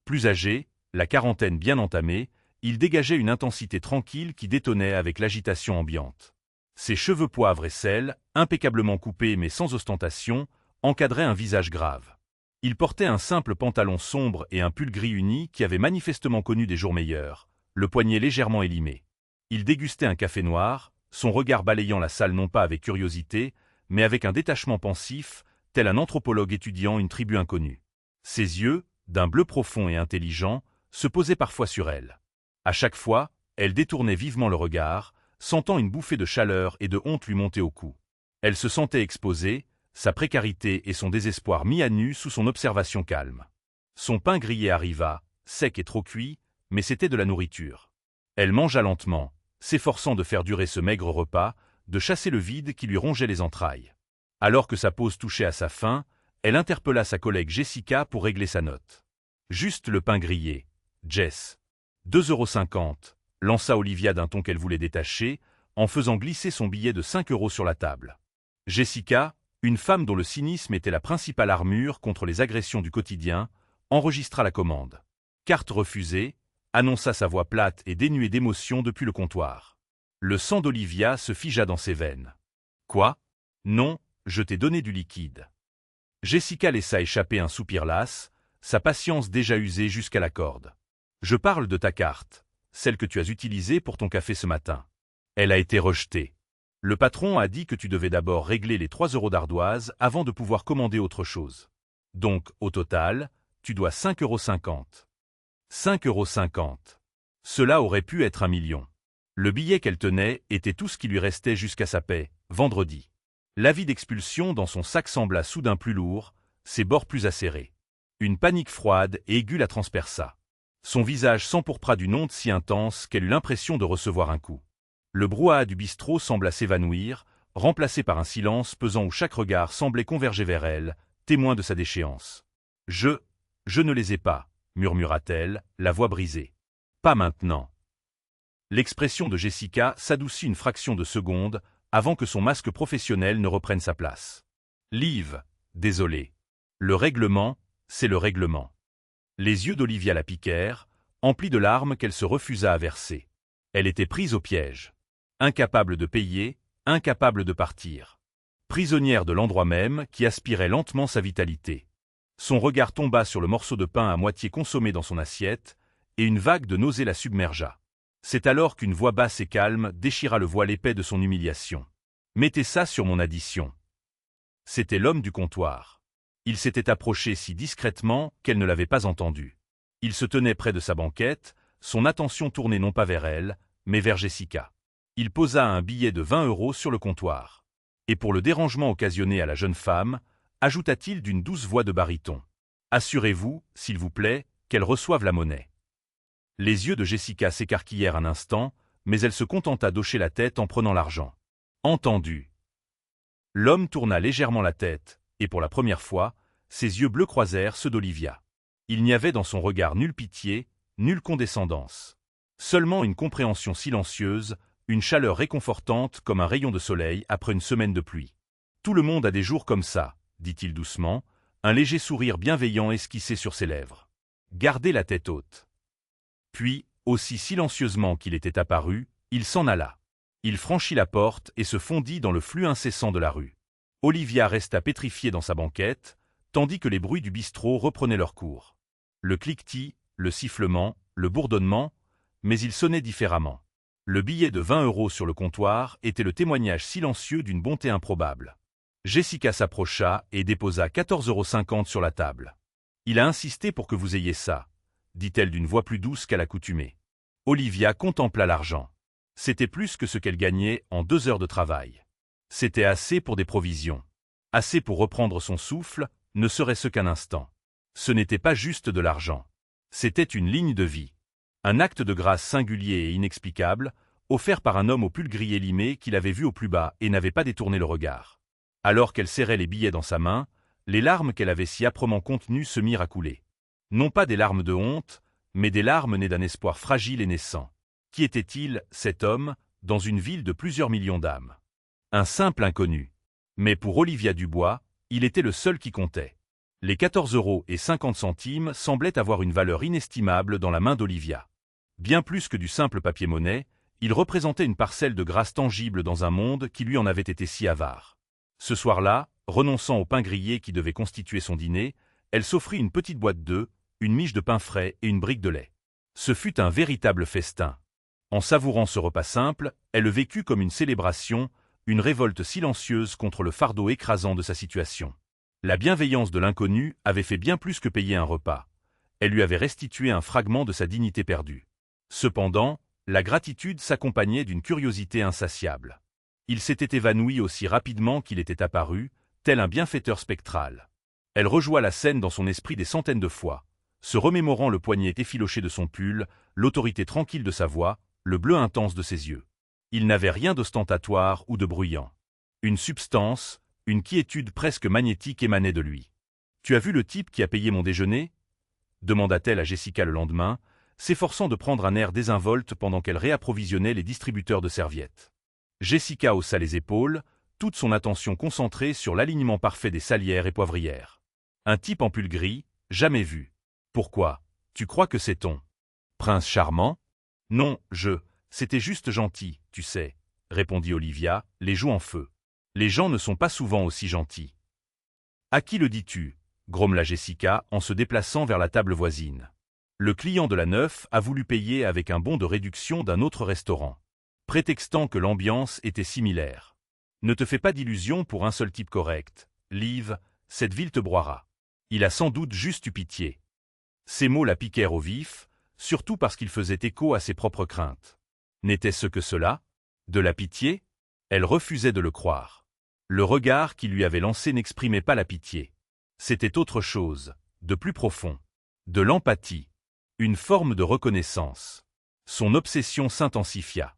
Plus âgé, la quarantaine bien entamée, il dégageait une intensité tranquille qui détonnait avec l'agitation ambiante. Ses cheveux poivre et sel, impeccablement coupés mais sans ostentation, encadraient un visage grave. Il portait un simple pantalon sombre et un pull gris uni qui avait manifestement connu des jours meilleurs, le poignet légèrement élimé. Il dégustait un café noir, son regard balayant la salle non pas avec curiosité, mais avec un détachement pensif, tel un anthropologue étudiant une tribu inconnue. Ses yeux, d'un bleu profond et intelligent, se posaient parfois sur elle. À chaque fois, elle détournait vivement le regard, sentant une bouffée de chaleur et de honte lui monter au cou. Elle se sentait exposée, sa précarité et son désespoir mis à nu sous son observation calme. Son pain grillé arriva, sec et trop cuit, mais c'était de la nourriture. Elle mangea lentement, s'efforçant de faire durer ce maigre repas, de chasser le vide qui lui rongeait les entrailles. Alors que sa pause touchait à sa fin, elle interpella sa collègue Jessica pour régler sa note. Juste le pain grillé. Jess. 2,50 €, lança Olivia d'un ton qu'elle voulait détacher, en faisant glisser son billet de 5 € sur la table. Jessica, une femme dont le cynisme était la principale armure contre les agressions du quotidien, enregistra la commande. Carte refusée, annonça sa voix plate et dénuée d'émotion depuis le comptoir. Le sang d'Olivia se figea dans ses veines. Quoi? Non, je t'ai donné du liquide. Jessica laissa échapper un soupir las, sa patience déjà usée jusqu'à la corde. Je parle de ta carte, celle que tu as utilisée pour ton café ce matin. Elle a été rejetée. Le patron a dit que tu devais d'abord régler les 3 € d'ardoise avant de pouvoir commander autre chose. Donc, au total, tu dois 5,50 €. 5,50 €. Cela aurait pu être 1 million. Le billet qu'elle tenait était tout ce qui lui restait jusqu'à sa paie, vendredi. L'avis d'expulsion dans son sac sembla soudain plus lourd, ses bords plus acérés. Une panique froide et aiguë la transperça. Son visage s'empourpra d'une honte si intense qu'elle eut l'impression de recevoir un coup. Le brouhaha du bistrot sembla s'évanouir, remplacé par un silence pesant où chaque regard semblait converger vers elle, témoin de sa déchéance. « Je ne les ai pas », murmura-t-elle, la voix brisée. « Pas maintenant. » L'expression de Jessica s'adoucit une fraction de seconde avant que son masque professionnel ne reprenne sa place. « Liv, désolé. Le règlement, c'est le règlement. » Les yeux d'Olivia la piquèrent, emplis de larmes qu'elle se refusa à verser. Elle était prise au piège. Incapable de payer, incapable de partir. Prisonnière de l'endroit même qui aspirait lentement sa vitalité. Son regard tomba sur le morceau de pain à moitié consommé dans son assiette, et une vague de nausée la submergea. C'est alors qu'une voix basse et calme déchira le voile épais de son humiliation. « Mettez ça sur mon addition. » C'était l'homme du comptoir. Il s'était approché si discrètement qu'elle ne l'avait pas entendu. Il se tenait près de sa banquette, son attention tournée non pas vers elle, mais vers Jessica. Il posa un billet de 20 € sur le comptoir. Et pour le dérangement occasionné à la jeune femme, ajouta-t-il d'une douce voix de baryton. « Assurez-vous, s'il vous plaît, qu'elle reçoive la monnaie. » Les yeux de Jessica s'écarquillèrent un instant, mais elle se contenta d'hocher la tête en prenant l'argent. « Entendu. » L'homme tourna légèrement la tête, et pour la première fois, ses yeux bleus croisèrent ceux d'Olivia. Il n'y avait dans son regard nulle pitié, nulle condescendance. Seulement une compréhension silencieuse, une chaleur réconfortante comme un rayon de soleil après une semaine de pluie. Tout le monde a des jours comme ça, dit-il doucement, un léger sourire bienveillant esquissé sur ses lèvres. Gardez la tête haute. Puis, aussi silencieusement qu'il était apparu, il s'en alla. Il franchit la porte et se fondit dans le flux incessant de la rue. Olivia resta pétrifiée dans sa banquette, tandis que les bruits du bistrot reprenaient leur cours. Le cliquetis, le sifflement, le bourdonnement, mais il sonnait différemment. Le billet de 20 € sur le comptoir était le témoignage silencieux d'une bonté improbable. Jessica s'approcha et déposa 14,50 € sur la table. « Il a insisté pour que vous ayez ça », dit-elle d'une voix plus douce qu'à l'accoutumée. Olivia contempla l'argent. C'était plus que ce qu'elle gagnait en 2 heures de travail. C'était assez pour des provisions. Assez pour reprendre son souffle, ne serait-ce qu'un instant. Ce n'était pas juste de l'argent. C'était une ligne de vie. Un acte de grâce singulier et inexplicable, offert par un homme au pull gris élimé qu'il avait vu au plus bas et n'avait pas détourné le regard. Alors qu'elle serrait les billets dans sa main, les larmes qu'elle avait si âprement contenues se mirent à couler. Non pas des larmes de honte, mais des larmes nées d'un espoir fragile et naissant. Qui était-il, cet homme, dans une ville de plusieurs millions d'âmes? Un simple inconnu. Mais pour Olivia Dubois, il était le seul qui comptait. Les 14,50 € semblaient avoir une valeur inestimable dans la main d'Olivia. Bien plus que du simple papier-monnaie, il représentait une parcelle de grâce tangible dans un monde qui lui en avait été si avare. Ce soir-là, renonçant au pain grillé qui devait constituer son dîner, elle s'offrit une petite boîte d'œufs, une miche de pain frais et une brique de lait. Ce fut un véritable festin. En savourant ce repas simple, elle le vécut comme une célébration, une révolte silencieuse contre le fardeau écrasant de sa situation. La bienveillance de l'inconnu avait fait bien plus que payer un repas. Elle lui avait restitué un fragment de sa dignité perdue. Cependant, la gratitude s'accompagnait d'une curiosité insatiable. Il s'était évanoui aussi rapidement qu'il était apparu, tel un bienfaiteur spectral. Elle rejoua la scène dans son esprit des centaines de fois, se remémorant le poignet effiloché de son pull, l'autorité tranquille de sa voix, le bleu intense de ses yeux. Il n'avait rien d'ostentatoire ou de bruyant. Une substance, une quiétude presque magnétique émanait de lui. « Tu as vu le type qui a payé mon déjeuner » demanda-t-elle à Jessica le lendemain, s'efforçant de prendre un air désinvolte pendant qu'elle réapprovisionnait les distributeurs de serviettes. Jessica haussa les épaules, toute son attention concentrée sur l'alignement parfait des salières et poivrières. Un type en pull gris, jamais vu. Pourquoi? Tu crois que c'est ton prince charmant? Non, c'était juste gentil, tu sais, répondit Olivia, les joues en feu. Les gens ne sont pas souvent aussi gentils. À qui le dis-tu? Grommela Jessica en se déplaçant vers la table voisine. Le client de la Neuf a voulu payer avec un bon de réduction d'un autre restaurant, prétextant que l'ambiance était similaire. Ne te fais pas d'illusions pour un seul type correct. Liv, cette ville te broiera. Il a sans doute juste eu pitié. Ces mots la piquèrent au vif, surtout parce qu'ils faisaient écho à ses propres craintes. N'était-ce que cela? De la pitié? Elle refusait de le croire. Le regard qu'il lui avait lancé n'exprimait pas la pitié. C'était autre chose, de plus profond. De l'empathie. Une forme de reconnaissance. Son obsession s'intensifia.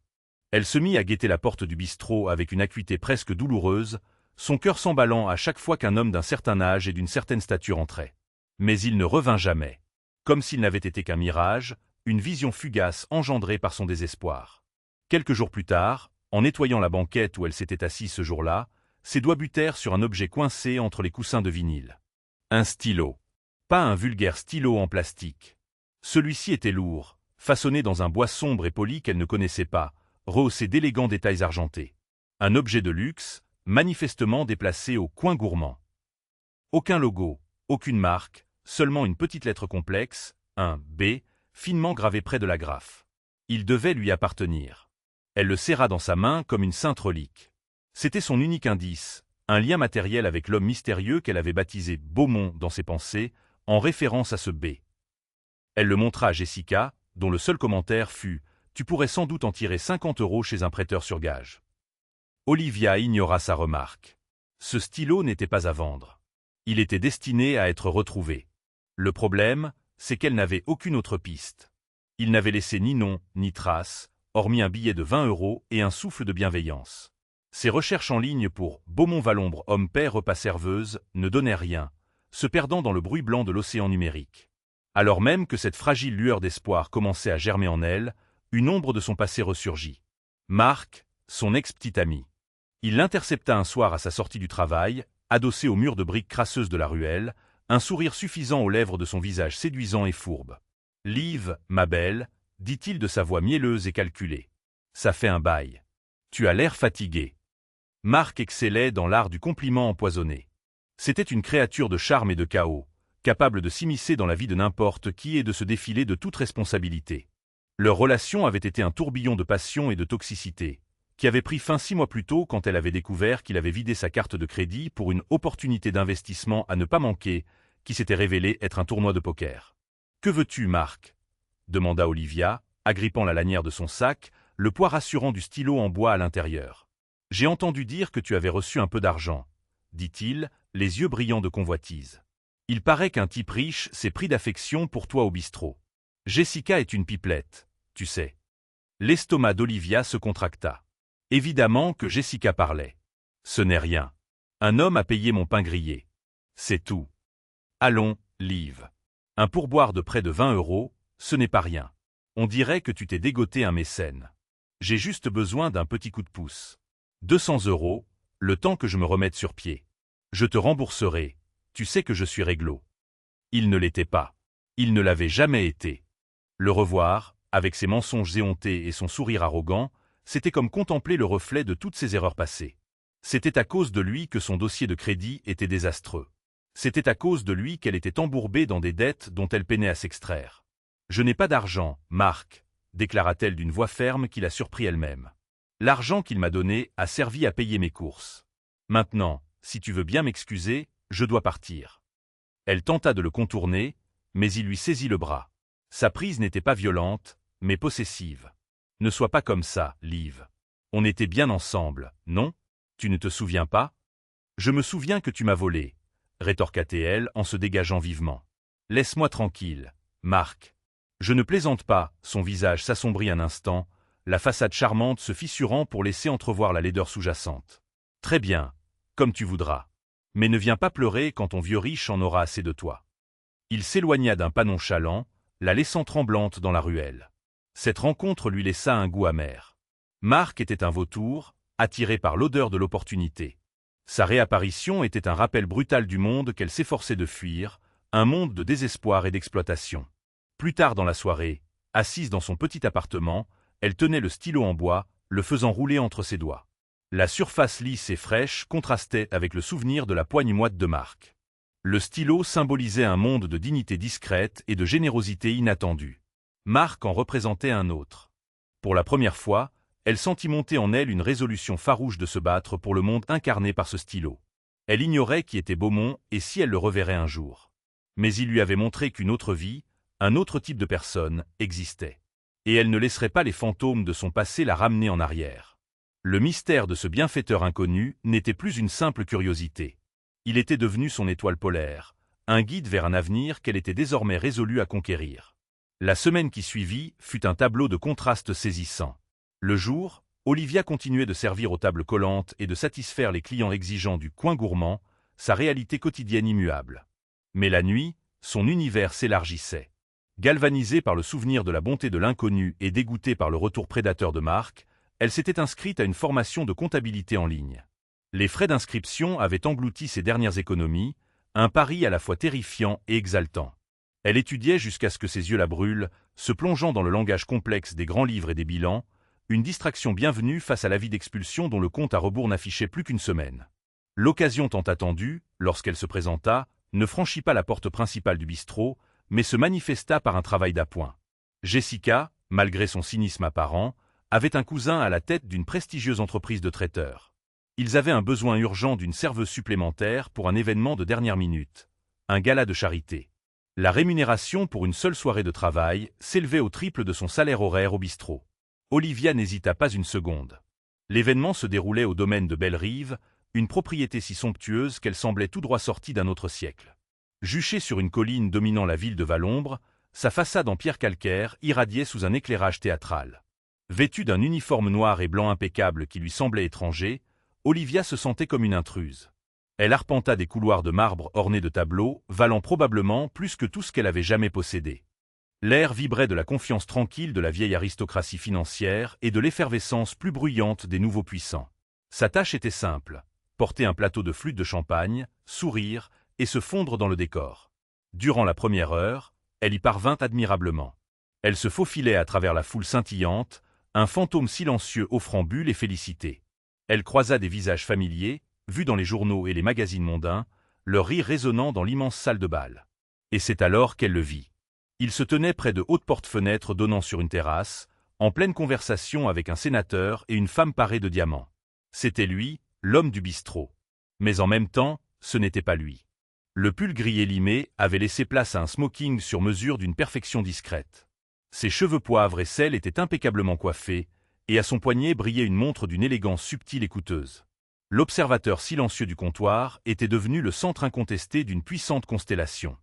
Elle se mit à guetter la porte du bistrot avec une acuité presque douloureuse, son cœur s'emballant à chaque fois qu'un homme d'un certain âge et d'une certaine stature entrait. Mais il ne revint jamais. Comme s'il n'avait été qu'un mirage, une vision fugace engendrée par son désespoir. Quelques jours plus tard, en nettoyant la banquette où elle s'était assise ce jour-là, ses doigts butèrent sur un objet coincé entre les coussins de vinyle. Un stylo. Pas un vulgaire stylo en plastique. Celui-ci était lourd, façonné dans un bois sombre et poli qu'elle ne connaissait pas, rehaussé d'élégants détails argentés. Un objet de luxe, manifestement déplacé au coin gourmand. Aucun logo, aucune marque, seulement une petite lettre complexe, un « B », finement gravé près de l'agrafe. Il devait lui appartenir. Elle le serra dans sa main comme une sainte relique. C'était son unique indice, un lien matériel avec l'homme mystérieux qu'elle avait baptisé Beaumont dans ses pensées, en référence à ce B. Elle le montra à Jessica, dont le seul commentaire fut « Tu pourrais sans doute en tirer 50 € chez un prêteur sur gage ». Olivia ignora sa remarque. Ce stylo n'était pas à vendre. Il était destiné à être retrouvé. Le problème, c'est qu'elle n'avait aucune autre piste. Il n'avait laissé ni nom, ni trace, hormis un billet de 20 € et un souffle de bienveillance. Ses recherches en ligne pour Beaumont-Valombre homme-père repas serveuse ne donnaient rien, se perdant dans le bruit blanc de l'océan numérique. Alors même que cette fragile lueur d'espoir commençait à germer en elle, une ombre de son passé ressurgit. Marc, son ex-petit ami. Il l'intercepta un soir à sa sortie du travail, adossé au mur de briques crasseuses de la ruelle, un sourire suffisant aux lèvres de son visage séduisant et fourbe. « Liv, ma belle, dit-il de sa voix mielleuse et calculée. Ça fait un bail. Tu as l'air fatigué. » Marc excellait dans l'art du compliment empoisonné. C'était une créature de charme et de chaos, capable de s'immiscer dans la vie de n'importe qui et de se défiler de toute responsabilité. Leur relation avait été un tourbillon de passion et de toxicité, qui avait pris fin 6 mois plus tôt quand elle avait découvert qu'il avait vidé sa carte de crédit pour une opportunité d'investissement à ne pas manquer, qui s'était révélée être un tournoi de poker. « Que veux-tu, Marc » demanda Olivia, agrippant la lanière de son sac, le poids rassurant du stylo en bois à l'intérieur. « J'ai entendu dire que tu avais reçu un peu d'argent, » dit-il, les yeux brillants de convoitise. « Il paraît qu'un type riche s'est pris d'affection pour toi au bistrot. Jessica est une pipelette, tu sais. » L'estomac d'Olivia se contracta. Évidemment que Jessica parlait. Ce n'est rien. Un homme a payé mon pain grillé. C'est tout. Allons, Liv. Un pourboire de près de 20 €, ce n'est pas rien. On dirait que tu t'es dégoté un mécène. J'ai juste besoin d'un petit coup de pouce. 200 €, le temps que je me remette sur pied. Je te rembourserai, tu sais que je suis réglo. Il ne l'était pas. Il ne l'avait jamais été. Le revoir, avec ses mensonges éhontés et son sourire arrogant, c'était comme contempler le reflet de toutes ses erreurs passées. C'était à cause de lui que son dossier de crédit était désastreux. C'était à cause de lui qu'elle était embourbée dans des dettes dont elle peinait à s'extraire. « Je n'ai pas d'argent, Marc, » déclara-t-elle d'une voix ferme qui la surprit elle-même. « L'argent qu'il m'a donné a servi à payer mes courses. Maintenant, si tu veux bien m'excuser, je dois partir. » Elle tenta de le contourner, mais il lui saisit le bras. Sa prise n'était pas violente, mais possessive. « Ne sois pas comme ça, Liv. On était bien ensemble, non? Tu ne te souviens pas? »« Je me souviens que tu m'as volé, » rétorqua-t-elle en se dégageant vivement. « Laisse-moi tranquille, Marc. » Je ne plaisante pas, son visage s'assombrit un instant, la façade charmante se fissurant pour laisser entrevoir la laideur sous-jacente. « Très bien, comme tu voudras. Mais ne viens pas pleurer quand ton vieux riche en aura assez de toi. » Il s'éloigna d'un pas nonchalant, la laissant tremblante dans la ruelle. Cette rencontre lui laissa un goût amer. Marc était un vautour, attiré par l'odeur de l'opportunité. Sa réapparition était un rappel brutal du monde qu'elle s'efforçait de fuir, un monde de désespoir et d'exploitation. Plus tard dans la soirée, assise dans son petit appartement, elle tenait le stylo en bois, le faisant rouler entre ses doigts. La surface lisse et fraîche contrastait avec le souvenir de la poigne moite de Marc. Le stylo symbolisait un monde de dignité discrète et de générosité inattendue. Marc en représentait un autre. Pour la première fois, elle sentit monter en elle une résolution farouche de se battre pour le monde incarné par ce stylo. Elle ignorait qui était Beaumont et si elle le reverrait un jour. Mais il lui avait montré qu'une autre vie, un autre type de personne, existait. Et elle ne laisserait pas les fantômes de son passé la ramener en arrière. Le mystère de ce bienfaiteur inconnu n'était plus une simple curiosité. Il était devenu son étoile polaire, un guide vers un avenir qu'elle était désormais résolue à conquérir. La semaine qui suivit fut un tableau de contrastes saisissant. Le jour, Olivia continuait de servir aux tables collantes et de satisfaire les clients exigeants du coin gourmand, sa réalité quotidienne immuable. Mais la nuit, son univers s'élargissait. Galvanisée par le souvenir de la bonté de l'inconnu et dégoûtée par le retour prédateur de Marc, elle s'était inscrite à une formation de comptabilité en ligne. Les frais d'inscription avaient englouti ses dernières économies, un pari à la fois terrifiant et exaltant. Elle étudiait jusqu'à ce que ses yeux la brûlent, se plongeant dans le langage complexe des grands livres et des bilans, une distraction bienvenue face à l'avis d'expulsion dont le compte à rebours n'affichait plus qu'une semaine. L'occasion tant attendue, lorsqu'elle se présenta, ne franchit pas la porte principale du bistrot, mais se manifesta par un travail d'appoint. Jessica, malgré son cynisme apparent, avait un cousin à la tête d'une prestigieuse entreprise de traiteurs. Ils avaient un besoin urgent d'une serveuse supplémentaire pour un événement de dernière minute, un gala de charité. La rémunération pour une seule soirée de travail s'élevait au triple de son salaire horaire au bistrot. Olivia n'hésita pas une seconde. L'événement se déroulait au domaine de Belle-Rive, une propriété si somptueuse qu'elle semblait tout droit sortie d'un autre siècle. Juchée sur une colline dominant la ville de Valombre, sa façade en pierre calcaire irradiait sous un éclairage théâtral. Vêtue d'un uniforme noir et blanc impeccable qui lui semblait étranger, Olivia se sentait comme une intruse. Elle arpenta des couloirs de marbre ornés de tableaux, valant probablement plus que tout ce qu'elle avait jamais possédé. L'air vibrait de la confiance tranquille de la vieille aristocratie financière et de l'effervescence plus bruyante des nouveaux puissants. Sa tâche était simple, porter un plateau de flûte de champagne, sourire et se fondre dans le décor. Durant la première heure, elle y parvint admirablement. Elle se faufilait à travers la foule scintillante, un fantôme silencieux offrant bulles et félicité. Elle croisa des visages familiers, vus dans les journaux et les magazines mondains, leur rire résonnant dans l'immense salle de bal. Et c'est alors qu'elle le vit. Il se tenait près de hautes portes-fenêtres donnant sur une terrasse, en pleine conversation avec un sénateur et une femme parée de diamants. C'était lui, l'homme du bistrot. Mais en même temps, ce n'était pas lui. Le pull gris élimé avait laissé place à un smoking sur mesure d'une perfection discrète. Ses cheveux poivre et sel étaient impeccablement coiffés, et à son poignet brillait une montre d'une élégance subtile et coûteuse. L'observateur silencieux du comptoir était devenu le centre incontesté d'une puissante constellation.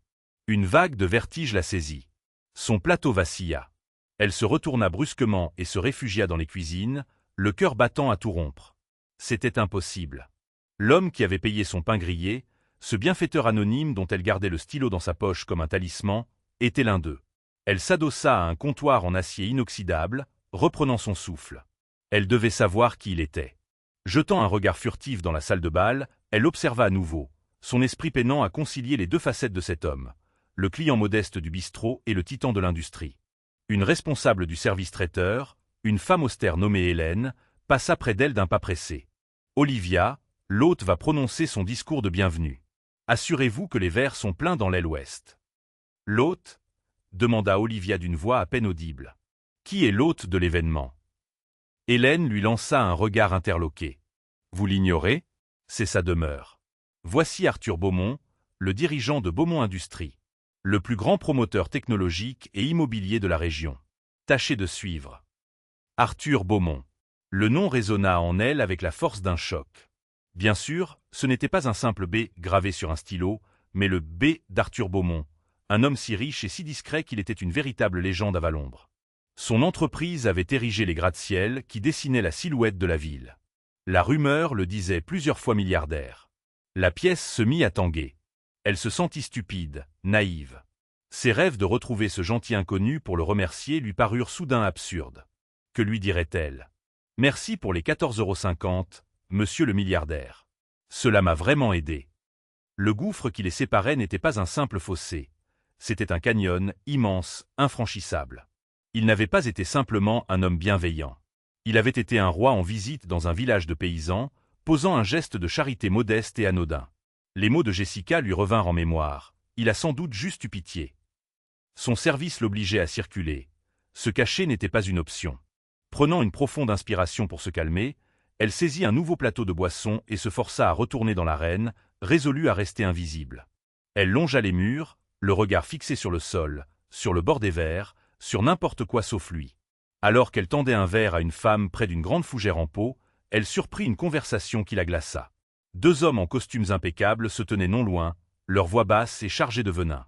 Une vague de vertige la saisit. Son plateau vacilla. Elle se retourna brusquement et se réfugia dans les cuisines, le cœur battant à tout rompre. C'était impossible. L'homme qui avait payé son pain grillé, ce bienfaiteur anonyme dont elle gardait le stylo dans sa poche comme un talisman, était l'un d'eux. Elle s'adossa à un comptoir en acier inoxydable, reprenant son souffle. Elle devait savoir qui il était. Jetant un regard furtif dans la salle de bal, elle observa à nouveau, son esprit peinant à concilier les deux facettes de cet homme, le client modeste du bistrot et le titan de l'industrie. Une responsable du service traiteur, une femme austère nommée Hélène, passa près d'elle d'un pas pressé. « Olivia, l'hôte va prononcer son discours de bienvenue. Assurez-vous que les verres sont pleins dans l'aile ouest. » « L'hôte » demanda Olivia d'une voix à peine audible. « Qui est l'hôte de l'événement » Hélène lui lança un regard interloqué. « Vous l'ignorez ? C'est sa demeure. Voici Arthur Beaumont, le dirigeant de Beaumont Industries, le plus grand promoteur technologique et immobilier de la région. Tâchez de suivre. » Arthur Beaumont. Le nom résonna en elle avec la force d'un choc. Bien sûr, ce n'était pas un simple B gravé sur un stylo, mais le B d'Arthur Beaumont, un homme si riche et si discret qu'il était une véritable légende à Valombre. Son entreprise avait érigé les gratte-ciel qui dessinaient la silhouette de la ville. La rumeur le disait plusieurs fois milliardaire. La pièce se mit à tanguer. Elle se sentit stupide, naïve. Ses rêves de retrouver ce gentil inconnu pour le remercier lui parurent soudain absurdes. Que lui dirait-elle ? « Merci pour les 14,50 €, monsieur le milliardaire. Cela m'a vraiment aidé. » Le gouffre qui les séparait n'était pas un simple fossé. C'était un canyon immense, infranchissable. Il n'avait pas été simplement un homme bienveillant. Il avait été un roi en visite dans un village de paysans, posant un geste de charité modeste et anodin. Les mots de Jessica lui revinrent en mémoire. Il a sans doute juste eu pitié. Son service l'obligeait à circuler. Se cacher n'était pas une option. Prenant une profonde inspiration pour se calmer, elle saisit un nouveau plateau de boissons et se força à retourner dans l'arène, résolue à rester invisible. Elle longea les murs, le regard fixé sur le sol, sur le bord des verres, sur n'importe quoi sauf lui. Alors qu'elle tendait un verre à une femme près d'une grande fougère en pot, elle surprit une conversation qui la glaça. Deux hommes en costumes impeccables se tenaient non loin, leur voix basse et chargée de venin.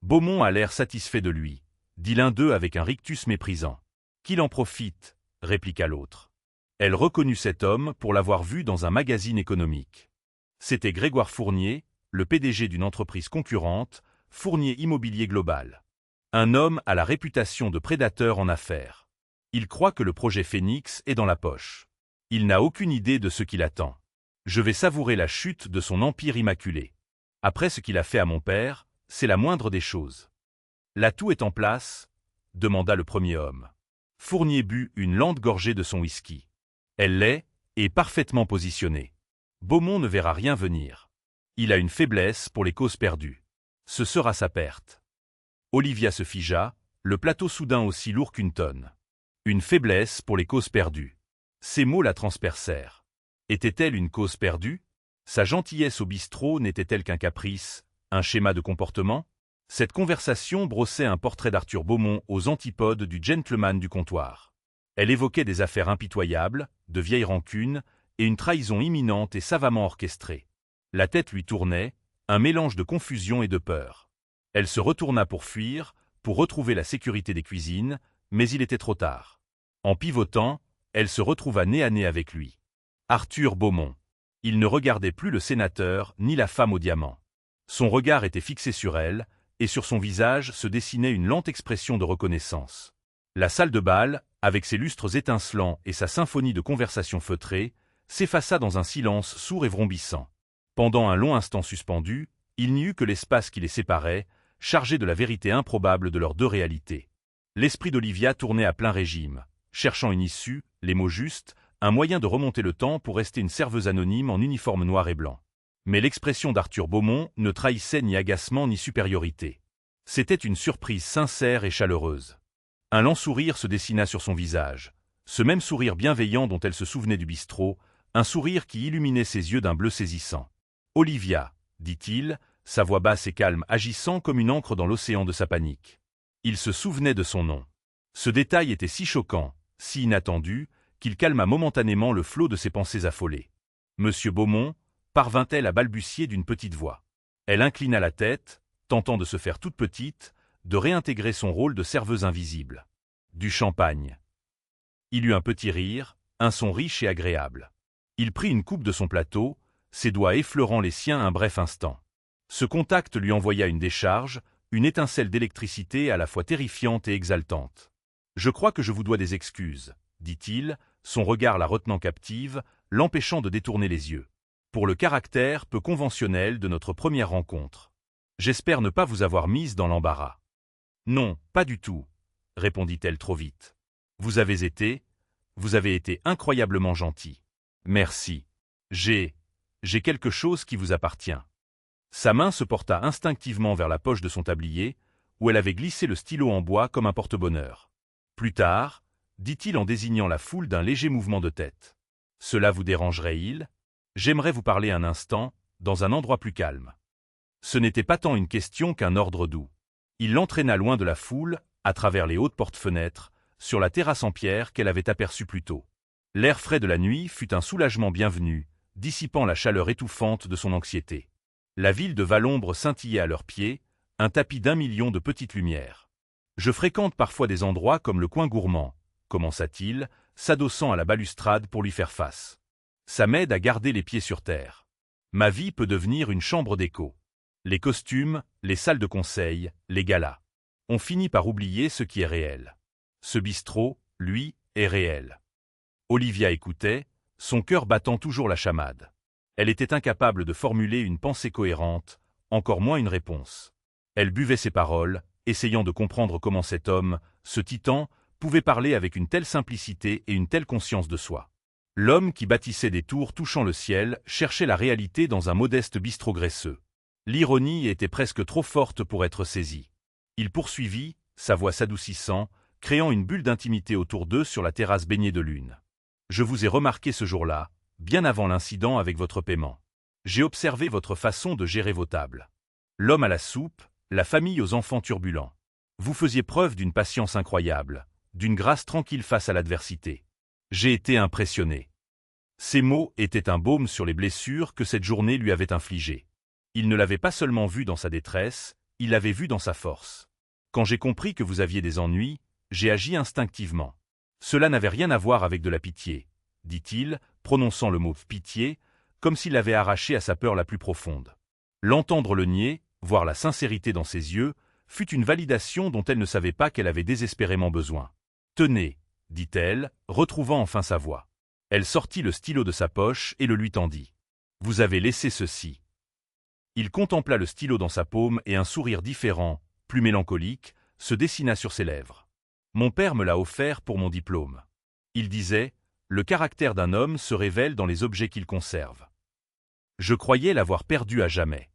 Beaumont a l'air satisfait de lui, dit l'un d'eux avec un rictus méprisant. Qu'il en profite, répliqua l'autre. Elle reconnut cet homme pour l'avoir vu dans un magazine économique. C'était Grégoire Fournier, le PDG d'une entreprise concurrente, Fournier Immobilier Global. Un homme à la réputation de prédateur en affaires. Il croit que le projet Phoenix est dans la poche. Il n'a aucune idée de ce qui l'attend. Je vais savourer la chute de son empire immaculé. Après ce qu'il a fait à mon père, c'est la moindre des choses. L'atout est en place ? Demanda le premier homme. Fournier but une lente gorgée de son whisky. Elle l'est, et parfaitement positionnée. Beaumont ne verra rien venir. Il a une faiblesse pour les causes perdues. Ce sera sa perte. Olivia se figea, le plateau soudain aussi lourd qu'une tonne. Une faiblesse pour les causes perdues. Ces mots la transpercèrent. Était-elle une cause perdue ? Sa gentillesse au bistrot n'était-elle qu'un caprice, un schéma de comportement ? Cette conversation brossait un portrait d'Arthur Beaumont aux antipodes du gentleman du comptoir. Elle évoquait des affaires impitoyables, de vieilles rancunes, et une trahison imminente et savamment orchestrée. La tête lui tournait, un mélange de confusion et de peur. Elle se retourna pour fuir, pour retrouver la sécurité des cuisines, mais il était trop tard. En pivotant, elle se retrouva nez à nez avec lui. Arthur Beaumont. Il ne regardait plus le sénateur ni la femme au diamant. Son regard était fixé sur elle, et sur son visage se dessinait une lente expression de reconnaissance. La salle de bal, avec ses lustres étincelants et sa symphonie de conversations feutrées, s'effaça dans un silence sourd et vrombissant. Pendant un long instant suspendu, il n'y eut que l'espace qui les séparait, chargé de la vérité improbable de leurs deux réalités. L'esprit d'Olivia tournait à plein régime, cherchant une issue, les mots justes, un moyen de remonter le temps pour rester une serveuse anonyme en uniforme noir et blanc. Mais l'expression d'Arthur Beaumont ne trahissait ni agacement ni supériorité. C'était une surprise sincère et chaleureuse. Un lent sourire se dessina sur son visage, ce même sourire bienveillant dont elle se souvenait du bistrot, un sourire qui illuminait ses yeux d'un bleu saisissant. « Olivia », dit-il, sa voix basse et calme agissant comme une encre dans l'océan de sa panique. Il se souvenait de son nom. Ce détail était si choquant, si inattendu, qu'il calma momentanément le flot de ses pensées affolées. « Monsieur Beaumont », parvint-elle à balbutier d'une petite voix. Elle inclina la tête, tentant de se faire toute petite, de réintégrer son rôle de serveuse invisible. Du champagne. Il eut un petit rire, un son riche et agréable. Il prit une coupe de son plateau, ses doigts effleurant les siens un bref instant. Ce contact lui envoya une décharge, une étincelle d'électricité à la fois terrifiante et exaltante. « Je crois que je vous dois des excuses, » dit-il, son regard la retenant captive, l'empêchant de détourner les yeux. « Pour le caractère peu conventionnel de notre première rencontre. J'espère ne pas vous avoir mise dans l'embarras. »« Non, pas du tout, » répondit-elle trop vite. « Vous avez été incroyablement gentil. Merci. J'ai quelque chose qui vous appartient. » Sa main se porta instinctivement vers la poche de son tablier, où elle avait glissé le stylo en bois comme un porte-bonheur. Plus tard, dit-il en désignant la foule d'un léger mouvement de tête. « Cela vous dérangerait-il ? J'aimerais vous parler un instant, dans un endroit plus calme. » Ce n'était pas tant une question qu'un ordre doux. Il l'entraîna loin de la foule, à travers les hautes portes-fenêtres, sur la terrasse en pierre qu'elle avait aperçue plus tôt. L'air frais de la nuit fut un soulagement bienvenu, dissipant la chaleur étouffante de son anxiété. La ville de Valombre scintillait à leurs pieds, un tapis d'1 million de petites lumières. « Je fréquente parfois des endroits comme le Coin Gourmand, » commença-t-il, s'adossant à la balustrade pour lui faire face. « Ça m'aide à garder les pieds sur terre. Ma vie peut devenir une chambre d'écho. Les costumes, les salles de conseil, les galas. On finit par oublier ce qui est réel. Ce bistrot, lui, est réel. » Olivia écoutait, son cœur battant toujours la chamade. Elle était incapable de formuler une pensée cohérente, encore moins une réponse. Elle buvait ses paroles, essayant de comprendre comment cet homme, ce titan, pouvait parler avec une telle simplicité et une telle conscience de soi. L'homme qui bâtissait des tours touchant le ciel cherchait la réalité dans un modeste bistrot graisseux. L'ironie était presque trop forte pour être saisie. Il poursuivit, sa voix s'adoucissant, créant une bulle d'intimité autour d'eux sur la terrasse baignée de lune. « Je vous ai remarqué ce jour-là, bien avant l'incident avec votre paiement. J'ai observé votre façon de gérer vos tables. L'homme à la soupe, la famille aux enfants turbulents. Vous faisiez preuve d'une patience incroyable, d'une grâce tranquille face à l'adversité. J'ai été impressionné. » Ces mots étaient un baume sur les blessures que cette journée lui avait infligées. Il ne l'avait pas seulement vu dans sa détresse, il l'avait vu dans sa force. « Quand j'ai compris que vous aviez des ennuis, j'ai agi instinctivement. Cela n'avait rien à voir avec de la pitié, » dit-il, prononçant le mot « pitié », comme s'il l'avait arraché à sa peur la plus profonde. L'entendre le nier, voir la sincérité dans ses yeux, fut une validation dont elle ne savait pas qu'elle avait désespérément besoin. « Tenez », dit-elle, retrouvant enfin sa voix. Elle sortit le stylo de sa poche et le lui tendit. « Vous avez laissé ceci. » Il contempla le stylo dans sa paume et un sourire différent, plus mélancolique, se dessina sur ses lèvres. « Mon père me l'a offert pour mon diplôme. » Il disait, « Le caractère d'un homme se révèle dans les objets qu'il conserve. » Je croyais l'avoir perdu à jamais.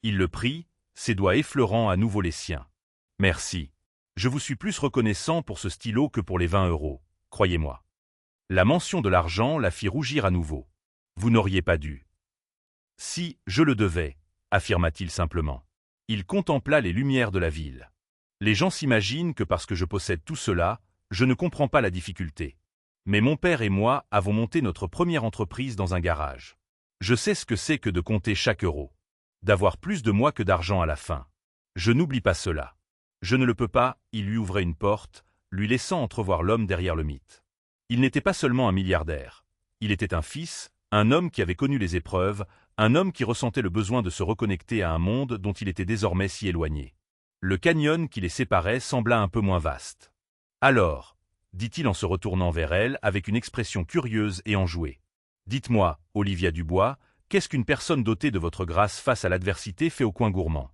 Il le prit, ses doigts effleurant à nouveau les siens. « Merci. Je vous suis plus reconnaissant pour ce stylo que pour les 20 €, croyez-moi. » La mention de l'argent la fit rougir à nouveau. « Vous n'auriez pas dû. »« Si, je le devais, » affirma-t-il simplement. Il contempla les lumières de la ville. « Les gens s'imaginent que parce que je possède tout cela, je ne comprends pas la difficulté. Mais mon père et moi avons monté notre première entreprise dans un garage. Je sais ce que c'est que de compter chaque euro. D'avoir plus de moi que d'argent à la fin. Je n'oublie pas cela. Je ne le peux pas. » Il lui ouvrait une porte, lui laissant entrevoir l'homme derrière le mythe. Il n'était pas seulement un milliardaire. Il était un fils, un homme qui avait connu les épreuves, un homme qui ressentait le besoin de se reconnecter à un monde dont il était désormais si éloigné. Le canyon qui les séparait sembla un peu moins vaste. Alors, dit-il en se retournant vers elle avec une expression curieuse et enjouée. Dites-moi, Olivia Dubois, qu'est-ce qu'une personne dotée de votre grâce face à l'adversité fait au coin gourmand?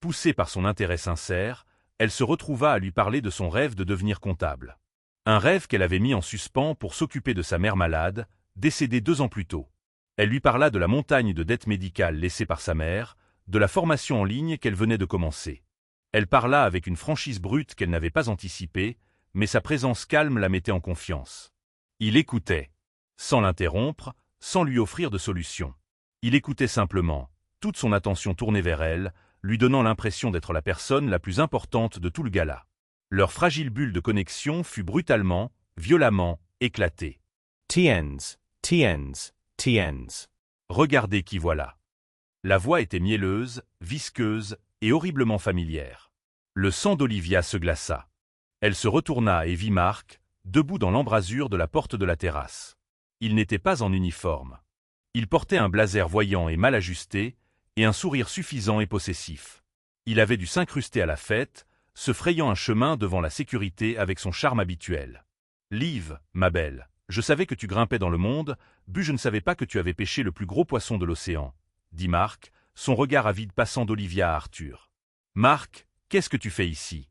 Poussée par son intérêt sincère, elle se retrouva à lui parler de son rêve de devenir comptable. Un rêve qu'elle avait mis en suspens pour s'occuper de sa mère malade, décédée 2 ans plus tôt. Elle lui parla de la montagne de dettes médicales laissées par sa mère, de la formation en ligne qu'elle venait de commencer. Elle parla avec une franchise brute qu'elle n'avait pas anticipée, mais sa présence calme la mettait en confiance. Il écoutait, sans l'interrompre, sans lui offrir de solution. Il écoutait simplement, toute son attention tournée vers elle, lui donnant l'impression d'être la personne la plus importante de tout le gala. Leur fragile bulle de connexion fut brutalement, violemment, éclatée. Tiens. Regardez qui voilà. La voix était mielleuse, visqueuse et horriblement familière. Le sang d'Olivia se glaça. Elle se retourna et vit Marc, debout dans l'embrasure de la porte de la terrasse. Il n'était pas en uniforme. Il portait un blazer voyant et mal ajusté, et un sourire suffisant et possessif. Il avait dû s'incruster à la fête, se frayant un chemin devant la sécurité avec son charme habituel. « Liv, ma belle, je savais que tu grimpais dans le monde, but je ne savais pas que tu avais pêché le plus gros poisson de l'océan, » dit Marc, son regard avide passant d'Olivia à Arthur. « Marc, qu'est-ce que tu fais ici ?»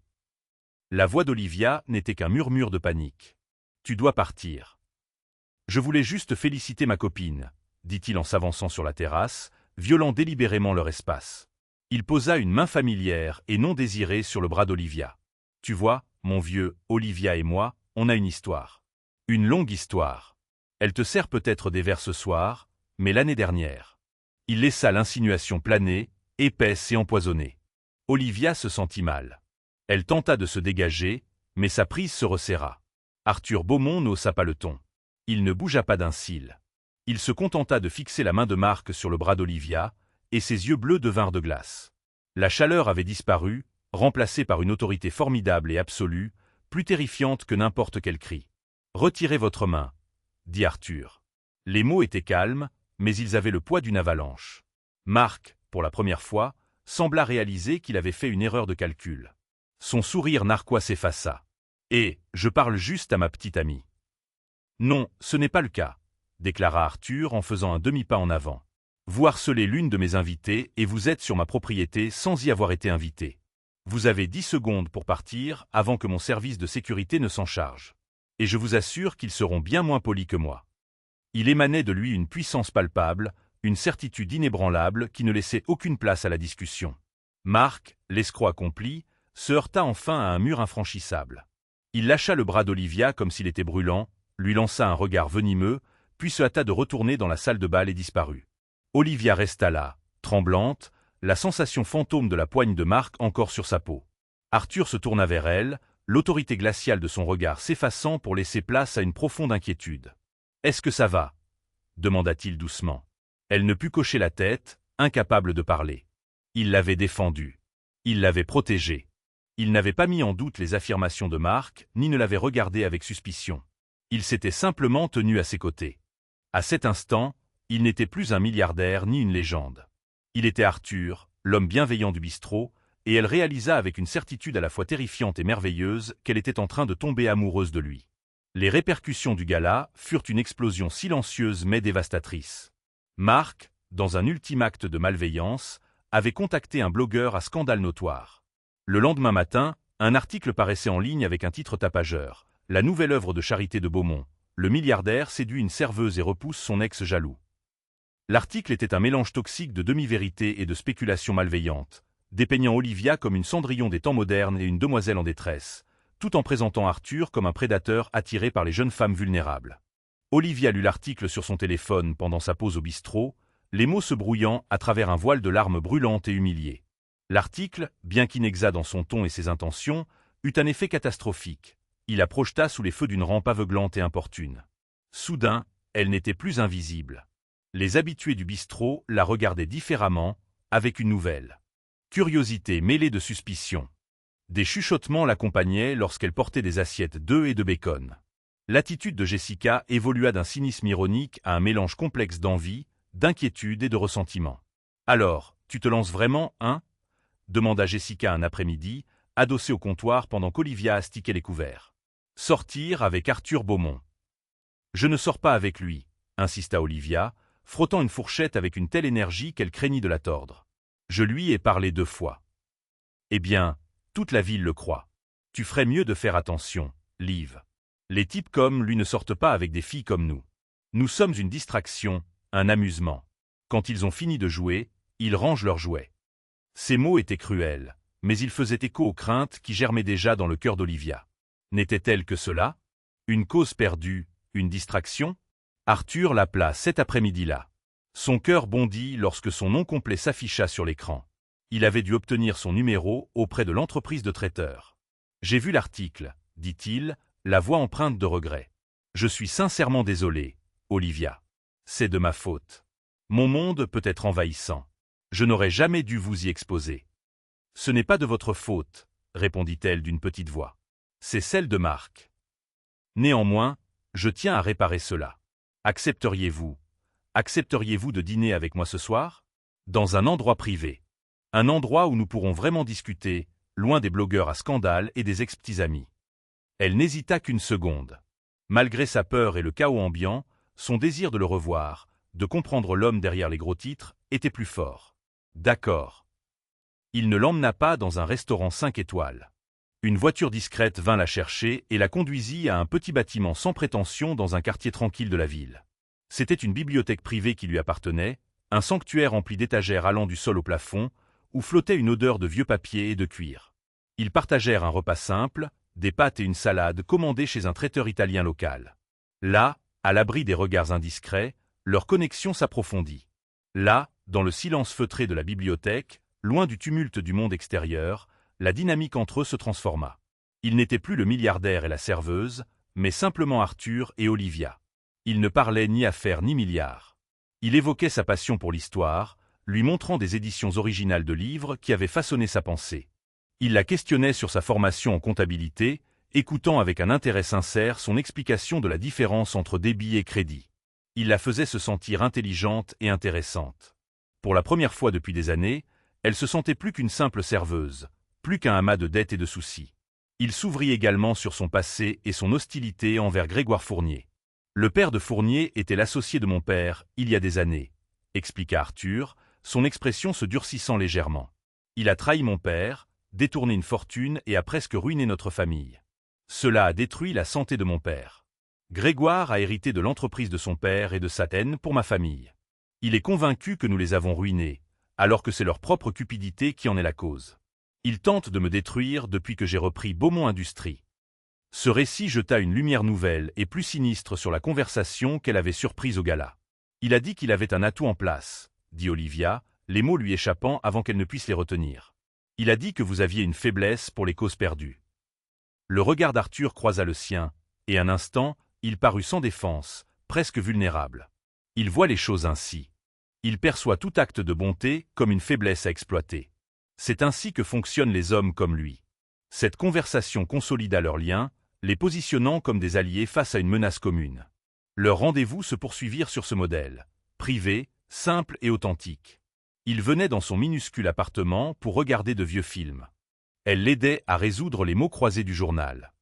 La voix d'Olivia n'était qu'un murmure de panique. « Tu dois partir. »« Je voulais juste féliciter ma copine, » dit-il en s'avançant sur la terrasse, violant délibérément leur espace. Il posa une main familière et non désirée sur le bras d'Olivia. « Tu vois, mon vieux, Olivia et moi, on a une histoire. Une longue histoire. Elle te sert peut-être des vers ce soir, mais l'année dernière. » Il laissa l'insinuation planer, épaisse et empoisonnée. Olivia se sentit mal. Elle tenta de se dégager, mais sa prise se resserra. Arthur Beaumont n'haussa pas le ton. Il ne bougea pas d'un cil. Il se contenta de fixer la main de Marc sur le bras d'Olivia, et ses yeux bleus devinrent de glace. La chaleur avait disparu, remplacée par une autorité formidable et absolue, plus terrifiante que n'importe quel cri. « Retirez votre main, » dit Arthur. Les mots étaient calmes, mais ils avaient le poids d'une avalanche. Marc, pour la première fois, sembla réaliser qu'il avait fait une erreur de calcul. Son sourire narquois s'effaça. « Et, je parle juste à ma petite amie. »« Non, ce n'est pas le cas, » déclara Arthur en faisant un demi-pas en avant. « Vous harcelez l'une de mes invitées et vous êtes sur ma propriété sans y avoir été invité. Vous avez 10 secondes pour partir avant que mon service de sécurité ne s'en charge. Et je vous assure qu'ils seront bien moins polis que moi. » Il émanait de lui une puissance palpable, une certitude inébranlable qui ne laissait aucune place à la discussion. Marc, l'escroc accompli, se heurta enfin à un mur infranchissable. Il lâcha le bras d'Olivia comme s'il était brûlant, lui lança un regard venimeux, puis se hâta de retourner dans la salle de bal et disparut. Olivia resta là, tremblante, la sensation fantôme de la poigne de Marc encore sur sa peau. Arthur se tourna vers elle, l'autorité glaciale de son regard s'effaçant pour laisser place à une profonde inquiétude. « Est-ce que ça va ?» demanda-t-il doucement. Elle ne put cocher la tête, incapable de parler. Il l'avait défendue. Il l'avait protégée. Il n'avait pas mis en doute les affirmations de Marc, ni ne l'avait regardé avec suspicion. Il s'était simplement tenu à ses côtés. À cet instant, il n'était plus un milliardaire ni une légende. Il était Arthur, l'homme bienveillant du bistrot, et elle réalisa avec une certitude à la fois terrifiante et merveilleuse qu'elle était en train de tomber amoureuse de lui. Les répercussions du gala furent une explosion silencieuse mais dévastatrice. Marc, dans un ultime acte de malveillance, avait contacté un blogueur à scandale notoire. Le lendemain matin, un article paraissait en ligne avec un titre tapageur. La nouvelle œuvre de charité de Beaumont. Le milliardaire séduit une serveuse et repousse son ex jaloux. L'article était un mélange toxique de demi-vérités et de spéculations malveillantes, dépeignant Olivia comme une Cendrillon des temps modernes et une demoiselle en détresse, tout en présentant Arthur comme un prédateur attiré par les jeunes femmes vulnérables. Olivia lut l'article sur son téléphone pendant sa pause au bistrot, les mots se brouillant à travers un voile de larmes brûlantes et humiliées. L'article, bien qu'inexact dans son ton et ses intentions, eut un effet catastrophique. Il la projeta sous les feux d'une rampe aveuglante et importune. Soudain, elle n'était plus invisible. Les habitués du bistrot la regardaient différemment, avec une nouvelle curiosité mêlée de suspicion. Des chuchotements l'accompagnaient lorsqu'elle portait des assiettes d'œufs et de bacon. L'attitude de Jessica évolua d'un cynisme ironique à un mélange complexe d'envie, d'inquiétude et de ressentiment. « Alors, tu te lances vraiment, hein » demanda Jessica un après-midi, adossée au comptoir pendant qu'Olivia astiquait les couverts. Sortir avec Arthur Beaumont. Je ne sors pas avec lui, insista Olivia, frottant une fourchette avec une telle énergie qu'elle craignit de la tordre. Je lui ai parlé 2 fois. Eh bien, toute la ville le croit. Tu ferais mieux de faire attention, Liv. Les types comme lui ne sortent pas avec des filles comme nous. Nous sommes une distraction, un amusement. Quand ils ont fini de jouer, ils rangent leurs jouets. Ces mots étaient cruels, mais ils faisaient écho aux craintes qui germaient déjà dans le cœur d'Olivia. N'était-elle que cela? Une cause perdue, une distraction? Arthur l'appela cet après-midi-là. Son cœur bondit lorsque son nom complet s'afficha sur l'écran. Il avait dû obtenir son numéro auprès de l'entreprise de traiteur. J'ai vu l'article, dit-il, la voix empreinte de regret. Je suis sincèrement désolé, Olivia. C'est de ma faute. Mon monde peut être envahissant. Je n'aurais jamais dû vous y exposer. Ce n'est pas de votre faute, répondit-elle d'une petite voix. C'est celle de Marc. Néanmoins, je tiens à réparer cela. Accepteriez-vous de dîner avec moi ce soir? Dans un endroit privé. Un endroit où nous pourrons vraiment discuter, loin des blogueurs à scandale et des ex-petits amis. Elle n'hésita qu'une seconde. Malgré sa peur et le chaos ambiant, son désir de le revoir, de comprendre l'homme derrière les gros titres, était plus fort. D'accord. Il ne l'emmena pas dans un restaurant 5 étoiles. Une voiture discrète vint la chercher et la conduisit à un petit bâtiment sans prétention dans un quartier tranquille de la ville. C'était une bibliothèque privée qui lui appartenait, un sanctuaire rempli d'étagères allant du sol au plafond, où flottait une odeur de vieux papier et de cuir. Ils partagèrent un repas simple, des pâtes et une salade commandée chez un traiteur italien local. Là, à l'abri des regards indiscrets, leur connexion s'approfondit. Là, dans le silence feutré de la bibliothèque, loin du tumulte du monde extérieur, la dynamique entre eux se transforma. Il n'était plus le milliardaire et la serveuse, mais simplement Arthur et Olivia. Il ne parlait ni affaires ni milliards. Il évoquait sa passion pour l'histoire, lui montrant des éditions originales de livres qui avaient façonné sa pensée. Il la questionnait sur sa formation en comptabilité, écoutant avec un intérêt sincère son explication de la différence entre débit et crédit. Il la faisait se sentir intelligente et intéressante. Pour la première fois depuis des années, elle se sentait plus qu'une simple serveuse, plus qu'un amas de dettes et de soucis. Il s'ouvrit également sur son passé et son hostilité envers Grégoire Fournier. Le père de Fournier était l'associé de mon père, il y a des années, expliqua Arthur, son expression se durcissant légèrement. Il a trahi mon père, détourné une fortune et a presque ruiné notre famille. Cela a détruit la santé de mon père. Grégoire a hérité de l'entreprise de son père et de sa haine pour ma famille. Il est convaincu que nous les avons ruinés, alors que c'est leur propre cupidité qui en est la cause. Il tente de me détruire depuis que j'ai repris Beaumont Industries. Ce récit jeta une lumière nouvelle et plus sinistre sur la conversation qu'elle avait surprise au gala. Il a dit qu'il avait un atout en place, dit Olivia, les mots lui échappant avant qu'elle ne puisse les retenir. Il a dit que vous aviez une faiblesse pour les causes perdues. Le regard d'Arthur croisa le sien, et un instant, il parut sans défense, presque vulnérable. Il voit les choses ainsi. Il perçoit tout acte de bonté comme une faiblesse à exploiter. C'est ainsi que fonctionnent les hommes comme lui. Cette conversation consolida leurs liens, les positionnant comme des alliés face à une menace commune. Leurs rendez-vous se poursuivirent sur ce modèle, privé, simple et authentique. Il venait dans son minuscule appartement pour regarder de vieux films. Elle l'aidait à résoudre les mots croisés du journal.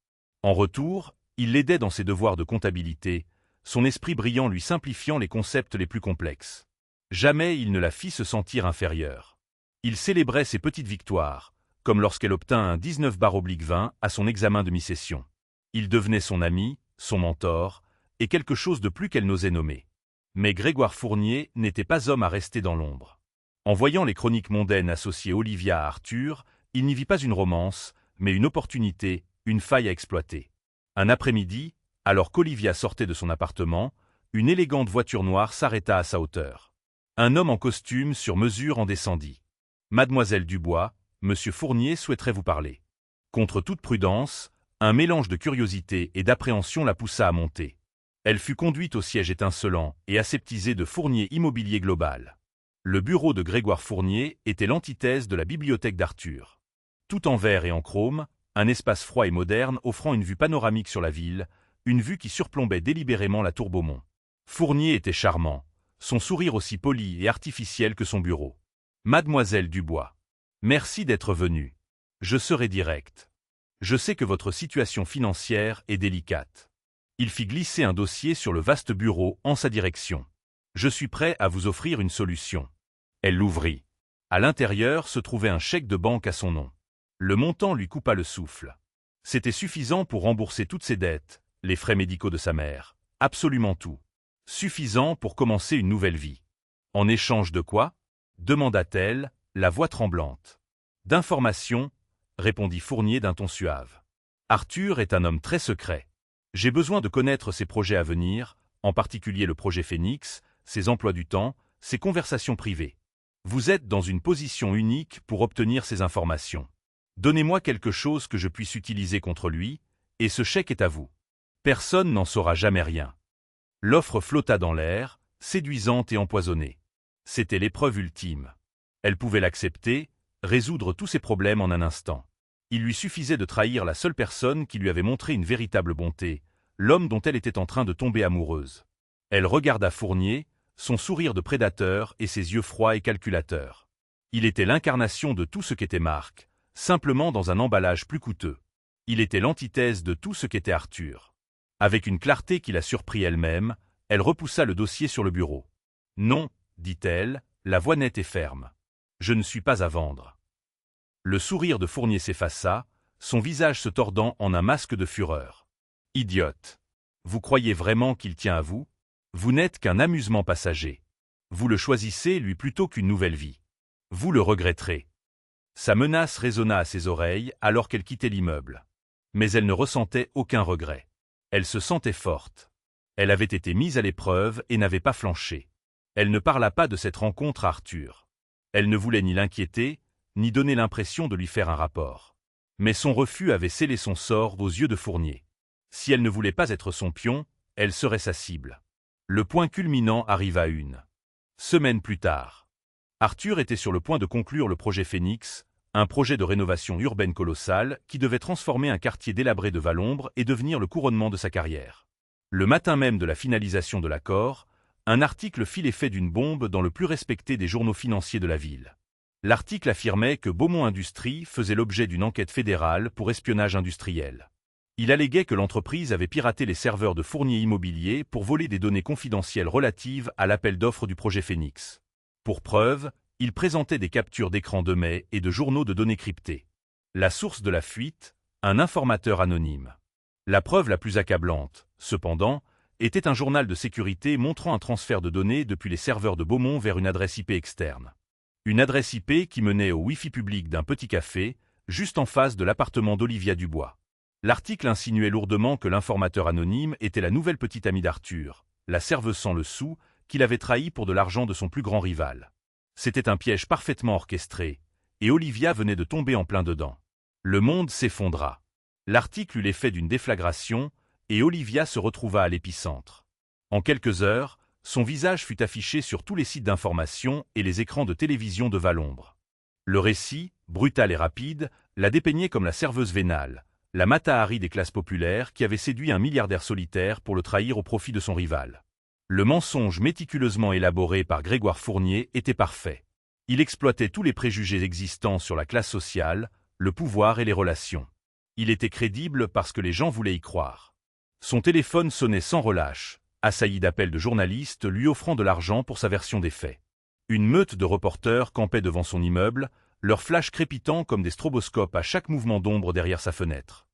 En retour, il l'aidait dans ses devoirs de comptabilité, son esprit brillant lui simplifiant les concepts les plus complexes. Jamais il ne la fit se sentir inférieure. Il célébrait ses petites victoires, comme lorsqu'elle obtint un 19/20 à son examen de mi-session. Il devenait son ami, son mentor, et quelque chose de plus qu'elle n'osait nommer. Mais Grégoire Fournier n'était pas homme à rester dans l'ombre. En voyant les chroniques mondaines associées Olivia à Arthur, il n'y vit pas une romance, mais une opportunité, une faille à exploiter. Un après-midi, alors qu'Olivia sortait de son appartement, une élégante voiture noire s'arrêta à sa hauteur. Un homme en costume sur mesure en descendit. « Mademoiselle Dubois, Monsieur Fournier souhaiterait vous parler. » Contre toute prudence, un mélange de curiosité et d'appréhension la poussa à monter. Elle fut conduite au siège étincelant et aseptisé de Fournier Immobilier Global. Le bureau de Grégoire Fournier était l'antithèse de la bibliothèque d'Arthur. Tout en verre et en chrome, un espace froid et moderne offrant une vue panoramique sur la ville, une vue qui surplombait délibérément la tour Beaumont. Fournier était charmant, son sourire aussi poli et artificiel que son bureau. « Mademoiselle Dubois. Merci d'être venu. Je serai direct. Je sais que votre situation financière est délicate. Il fit glisser un dossier sur le vaste bureau en sa direction. Je suis prêt à vous offrir une solution. Elle l'ouvrit. À l'intérieur se trouvait un chèque de banque à son nom. Le montant lui coupa le souffle. C'était suffisant pour rembourser toutes ses dettes, les frais médicaux de sa mère, absolument tout. Suffisant pour commencer une nouvelle vie. En échange de quoi? Demanda-t-elle, la voix tremblante. D'informations, répondit Fournier d'un ton suave. Arthur est un homme très secret. J'ai besoin de connaître ses projets à venir, en particulier le projet Phénix, ses emplois du temps, ses conversations privées. Vous êtes dans une position unique pour obtenir ces informations. Donnez-moi quelque chose que je puisse utiliser contre lui, et ce chèque est à vous. Personne n'en saura jamais rien. L'offre flotta dans l'air, séduisante et empoisonnée. C'était l'épreuve ultime. Elle pouvait l'accepter, résoudre tous ses problèmes en un instant. Il lui suffisait de trahir la seule personne qui lui avait montré une véritable bonté, l'homme dont elle était en train de tomber amoureuse. Elle regarda Fournier, son sourire de prédateur et ses yeux froids et calculateurs. Il était l'incarnation de tout ce qu'était Marc, simplement dans un emballage plus coûteux. Il était l'antithèse de tout ce qu'était Arthur. Avec une clarté qui la surprit elle-même, elle repoussa le dossier sur le bureau. « Non, dit-elle, la voix nette et ferme. Je ne suis pas à vendre. » Le sourire de Fournier s'effaça, son visage se tordant en un masque de fureur. « Idiote! Vous croyez vraiment qu'il tient à vous? Vous n'êtes qu'un amusement passager. Vous le choisissez lui plutôt qu'une nouvelle vie. Vous le regretterez. » Sa menace résonna à ses oreilles alors qu'elle quittait l'immeuble. Mais elle ne ressentait aucun regret. Elle se sentait forte. Elle avait été mise à l'épreuve et n'avait pas flanché. Elle ne parla pas de cette rencontre à Arthur. Elle ne voulait ni l'inquiéter, ni donner l'impression de lui faire un rapport. Mais son refus avait scellé son sort aux yeux de Fournier. Si elle ne voulait pas être son pion, elle serait sa cible. Le point culminant arriva une semaine plus tard. Arthur était sur le point de conclure le projet Phénix, un projet de rénovation urbaine colossal qui devait transformer un quartier délabré de Valombre et devenir le couronnement de sa carrière. Le matin même de la finalisation de l'accord, un article fit l'effet d'une bombe dans le plus respecté des journaux financiers de la ville. L'article affirmait que Beaumont Industries faisait l'objet d'une enquête fédérale pour espionnage industriel. Il alléguait que l'entreprise avait piraté les serveurs de Fournier Immobilier pour voler des données confidentielles relatives à l'appel d'offres du projet Phénix. Pour preuve, il présentait des captures d'écran de mai et de journaux de données cryptées. La source de la fuite, un informateur anonyme. La preuve la plus accablante, cependant, était un journal de sécurité montrant un transfert de données depuis les serveurs de Beaumont vers une adresse IP externe. Une adresse IP qui menait au Wi-Fi public d'un petit café, juste en face de l'appartement d'Olivia Dubois. L'article insinuait lourdement que l'informateur anonyme était la nouvelle petite amie d'Arthur, la serveuse sans le sou, qu'il avait trahi pour de l'argent de son plus grand rival. C'était un piège parfaitement orchestré, et Olivia venait de tomber en plein dedans. Le monde s'effondra. L'article eut l'effet d'une déflagration, et Olivia se retrouva à l'épicentre. En quelques heures, son visage fut affiché sur tous les sites d'information et les écrans de télévision de Valombre. Le récit, brutal et rapide, la dépeignait comme la serveuse vénale, la Mata-Hari des classes populaires qui avait séduit un milliardaire solitaire pour le trahir au profit de son rival. Le mensonge méticuleusement élaboré par Grégoire Fournier était parfait. Il exploitait tous les préjugés existants sur la classe sociale, le pouvoir et les relations. Il était crédible parce que les gens voulaient y croire. Son téléphone sonnait sans relâche, assailli d'appels de journalistes lui offrant de l'argent pour sa version des faits. Une meute de reporters campait devant son immeuble, leurs flashs crépitant comme des stroboscopes à chaque mouvement d'ombre derrière sa fenêtre.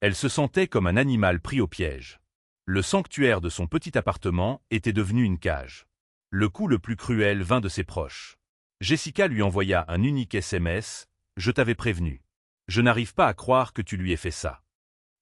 Elle se sentait comme un animal pris au piège. Le sanctuaire de son petit appartement était devenu une cage. Le coup le plus cruel vint de ses proches. Jessica lui envoya un unique SMS, « Je t'avais prévenu. Je n'arrive pas à croire que tu lui aies fait ça. »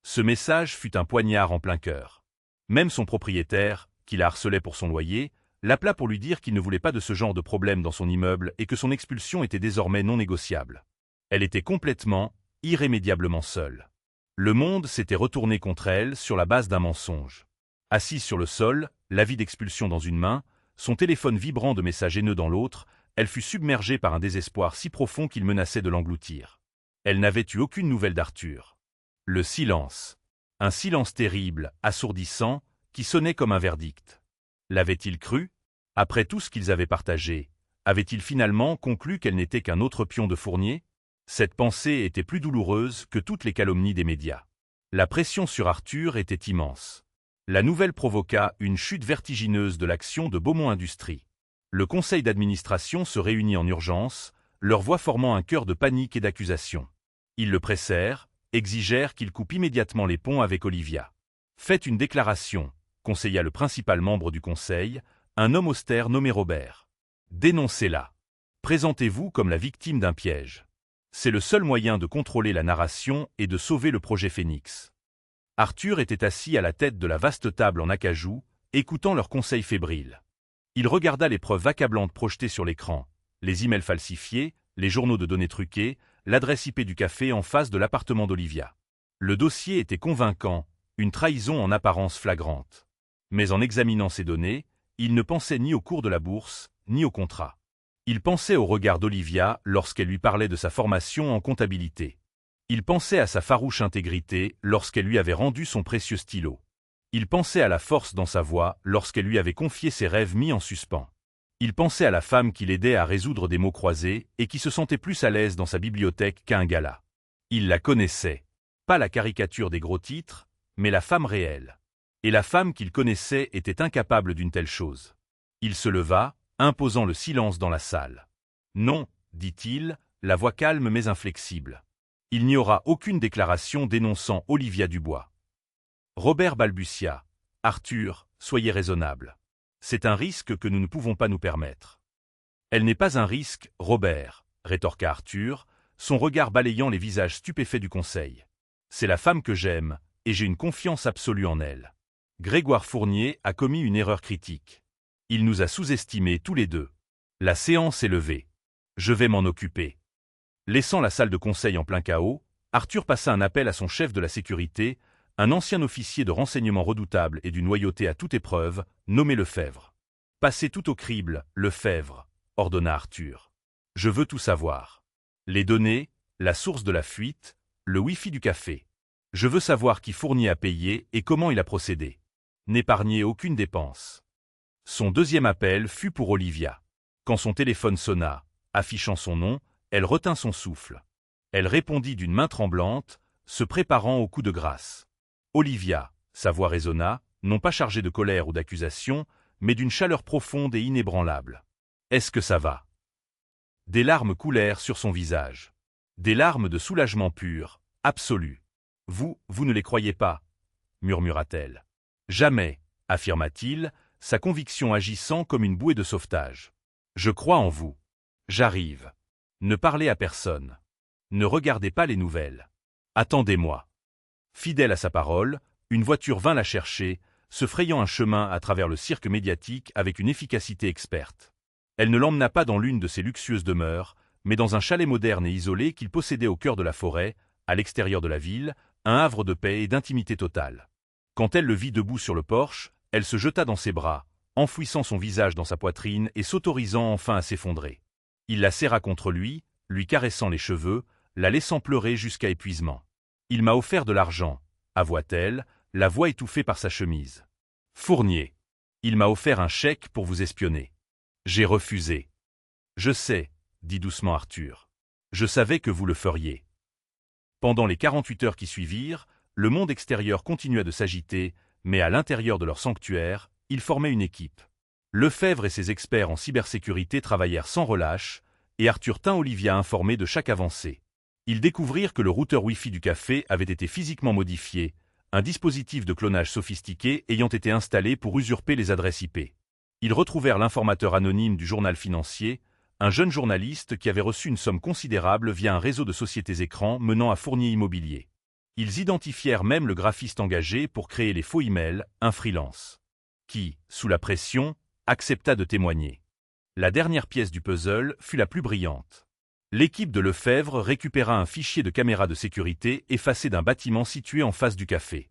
Ce message fut un poignard en plein cœur. Même son propriétaire, qui la harcelait pour son loyer, l'appela pour lui dire qu'il ne voulait pas de ce genre de problème dans son immeuble et que son expulsion était désormais non négociable. Elle était complètement, irrémédiablement seule. Le monde s'était retourné contre elle sur la base d'un mensonge. Assise sur le sol, l'avis d'expulsion dans une main, son téléphone vibrant de messages haineux dans l'autre, elle fut submergée par un désespoir si profond qu'il menaçait de l'engloutir. Elle n'avait eu aucune nouvelle d'Arthur. Le silence. Un silence terrible, assourdissant, qui sonnait comme un verdict. L'avait-il cru? Après tout ce qu'ils avaient partagé, avait-il finalement conclu qu'elle n'était qu'un autre pion de Fournier? Cette pensée était plus douloureuse que toutes les calomnies des médias. La pression sur Arthur était immense. La nouvelle provoqua une chute vertigineuse de l'action de Beaumont Industries. Le conseil d'administration se réunit en urgence, leur voix formant un chœur de panique et d'accusation. Ils le pressèrent, exigèrent qu'il coupe immédiatement les ponts avec Olivia. « Faites une déclaration », conseilla le principal membre du conseil, un homme austère nommé Robert. « Dénoncez-la. Présentez-vous comme la victime d'un piège. C'est le seul moyen de contrôler la narration et de sauver le projet Phénix. » Arthur était assis à la tête de la vaste table en acajou, écoutant leurs conseils fébriles. Il regarda les preuves accablantes projetées sur l'écran, les emails falsifiés, les journaux de données truqués, l'adresse IP du café en face de l'appartement d'Olivia. Le dossier était convaincant, une trahison en apparence flagrante. Mais en examinant ces données, il ne pensait ni au cours de la bourse, ni au contrat. Il pensait au regard d'Olivia lorsqu'elle lui parlait de sa formation en comptabilité. Il pensait à sa farouche intégrité lorsqu'elle lui avait rendu son précieux stylo. Il pensait à la force dans sa voix lorsqu'elle lui avait confié ses rêves mis en suspens. Il pensait à la femme qui l'aidait à résoudre des mots croisés et qui se sentait plus à l'aise dans sa bibliothèque qu'à un gala. Il la connaissait. Pas la caricature des gros titres, mais la femme réelle. Et la femme qu'il connaissait était incapable d'une telle chose. Il se leva, imposant le silence dans la salle. « Non, dit-il, la voix calme mais inflexible. Il n'y aura aucune déclaration dénonçant Olivia Dubois. » Robert balbutia. « Arthur, soyez raisonnable. C'est un risque que nous ne pouvons pas nous permettre. »« Elle n'est pas un risque, Robert, » rétorqua Arthur, son regard balayant les visages stupéfaits du conseil. « C'est la femme que j'aime, et j'ai une confiance absolue en elle. Grégoire Fournier a commis une erreur critique. Il nous a sous-estimés tous les deux. La séance est levée. Je vais m'en occuper. » Laissant la salle de conseil en plein chaos, Arthur passa un appel à son chef de la sécurité, un ancien officier de renseignement redoutable et d'une loyauté à toute épreuve, nommé Lefebvre. « Passez tout au crible, Lefebvre, » ordonna Arthur. « Je veux tout savoir. Les données, la source de la fuite, le Wi-Fi du café. Je veux savoir qui Fournier a payé et comment il a procédé. N'épargnez aucune dépense. » Son deuxième appel fut pour Olivia. Quand son téléphone sonna, affichant son nom, elle retint son souffle. Elle répondit d'une main tremblante, se préparant au coup de grâce. Olivia, sa voix résonna, non pas chargée de colère ou d'accusation, mais d'une chaleur profonde et inébranlable. « Est-ce que ça va ?» Des larmes coulèrent sur son visage. Des larmes de soulagement pur, absolu. « Vous ne les croyez pas ?» murmura-t-elle. « Jamais, » affirma-t-il, sa conviction agissant comme une bouée de sauvetage. « Je crois en vous. J'arrive. Ne parlez à personne. Ne regardez pas les nouvelles. Attendez-moi. » Fidèle à sa parole, une voiture vint la chercher, se frayant un chemin à travers le cirque médiatique avec une efficacité experte. Elle ne l'emmena pas dans l'une de ses luxueuses demeures, mais dans un chalet moderne et isolé qu'il possédait au cœur de la forêt, à l'extérieur de la ville, un havre de paix et d'intimité totale. Quand elle le vit debout sur le porche, elle se jeta dans ses bras, enfouissant son visage dans sa poitrine et s'autorisant enfin à s'effondrer. Il la serra contre lui caressant les cheveux, la laissant pleurer jusqu'à épuisement. « Il m'a offert de l'argent, » avoua-t-elle, la voix étouffée par sa chemise. « Fournier. Il m'a offert un chèque pour vous espionner. J'ai refusé. »« Je sais, » dit doucement Arthur. « Je savais que vous le feriez. » Pendant les 48 heures qui suivirent, le monde extérieur continua de s'agiter, mais à l'intérieur de leur sanctuaire, ils formaient une équipe. Lefebvre et ses experts en cybersécurité travaillèrent sans relâche, et Arthur tint Olivia informée de chaque avancée. Ils découvrirent que le routeur Wi-Fi du café avait été physiquement modifié, un dispositif de clonage sophistiqué ayant été installé pour usurper les adresses IP. Ils retrouvèrent l'informateur anonyme du journal financier, un jeune journaliste qui avait reçu une somme considérable via un réseau de sociétés écrans menant à Fournier Immobilier. Ils identifièrent même le graphiste engagé pour créer les faux emails, un freelance, qui, sous la pression, accepta de témoigner. La dernière pièce du puzzle fut la plus brillante. L'équipe de Lefebvre récupéra un fichier de caméra de sécurité effacé d'un bâtiment situé en face du café.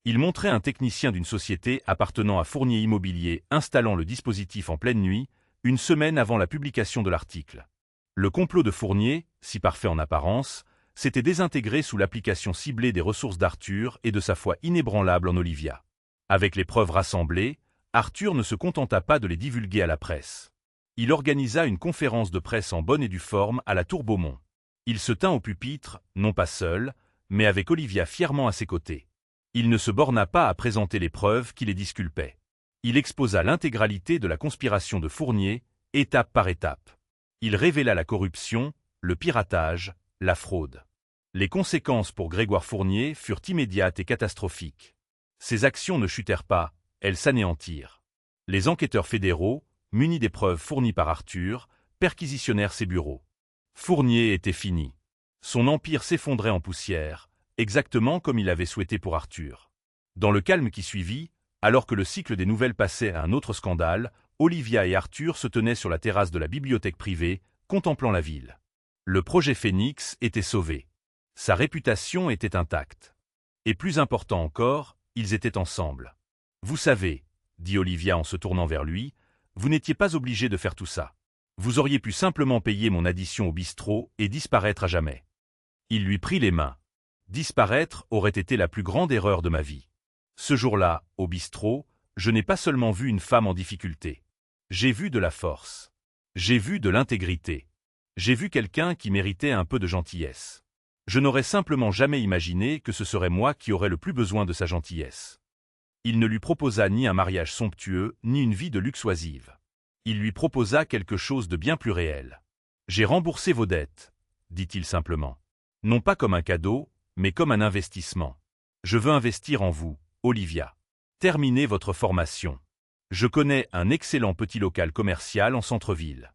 Il montrait un technicien d'une société appartenant à Fournier Immobilier installant le dispositif en pleine nuit, une semaine avant la publication de l'article. Le complot de Fournier, si parfait en apparence, s'était désintégré sous l'application ciblée des ressources d'Arthur et de sa foi inébranlable en Olivia. Avec les preuves rassemblées, Arthur ne se contenta pas de les divulguer à la presse. Il organisa une conférence de presse en bonne et due forme à la Tour Beaumont. Il se tint au pupitre, non pas seul, mais avec Olivia fièrement à ses côtés. Il ne se borna pas à présenter les preuves qui les disculpaient. Il exposa l'intégralité de la conspiration de Fournier, étape par étape. Il révéla la corruption, le piratage, la fraude. Les conséquences pour Grégoire Fournier furent immédiates et catastrophiques. Ses actions ne chutèrent pas, elles s'anéantirent. Les enquêteurs fédéraux, munis des preuves fournies par Arthur, perquisitionnèrent ses bureaux. Fournier était fini. Son empire s'effondrait en poussière, exactement comme il l'avait souhaité pour Arthur. Dans le calme qui suivit, alors que le cycle des nouvelles passait à un autre scandale, Olivia et Arthur se tenaient sur la terrasse de la bibliothèque privée, contemplant la ville. Le projet Phénix était sauvé. Sa réputation était intacte. Et plus important encore, ils étaient ensemble. « Vous savez, » dit Olivia en se tournant vers lui, « vous n'étiez pas obligé de faire tout ça. Vous auriez pu simplement payer mon addition au bistrot et disparaître à jamais. » Il lui prit les mains. Disparaître aurait été la plus grande erreur de ma vie. Ce jour-là, au bistrot, je n'ai pas seulement vu une femme en difficulté. J'ai vu de la force. J'ai vu de l'intégrité. J'ai vu quelqu'un qui méritait un peu de gentillesse. Je n'aurais simplement jamais imaginé que ce serait moi qui aurais le plus besoin de sa gentillesse. Il ne lui proposa ni un mariage somptueux, ni une vie de luxe oisive. Il lui proposa quelque chose de bien plus réel. « J'ai remboursé vos dettes, » dit-il simplement. « Non pas comme un cadeau, mais comme un investissement. Je veux investir en vous, Olivia. Terminez votre formation. Je connais un excellent petit local commercial en centre-ville.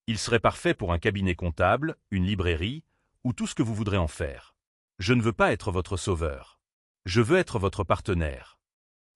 Il serait parfait pour un cabinet comptable, une librairie, ou tout ce que vous voudrez en faire. Je ne veux pas être votre sauveur. Je veux être votre partenaire. »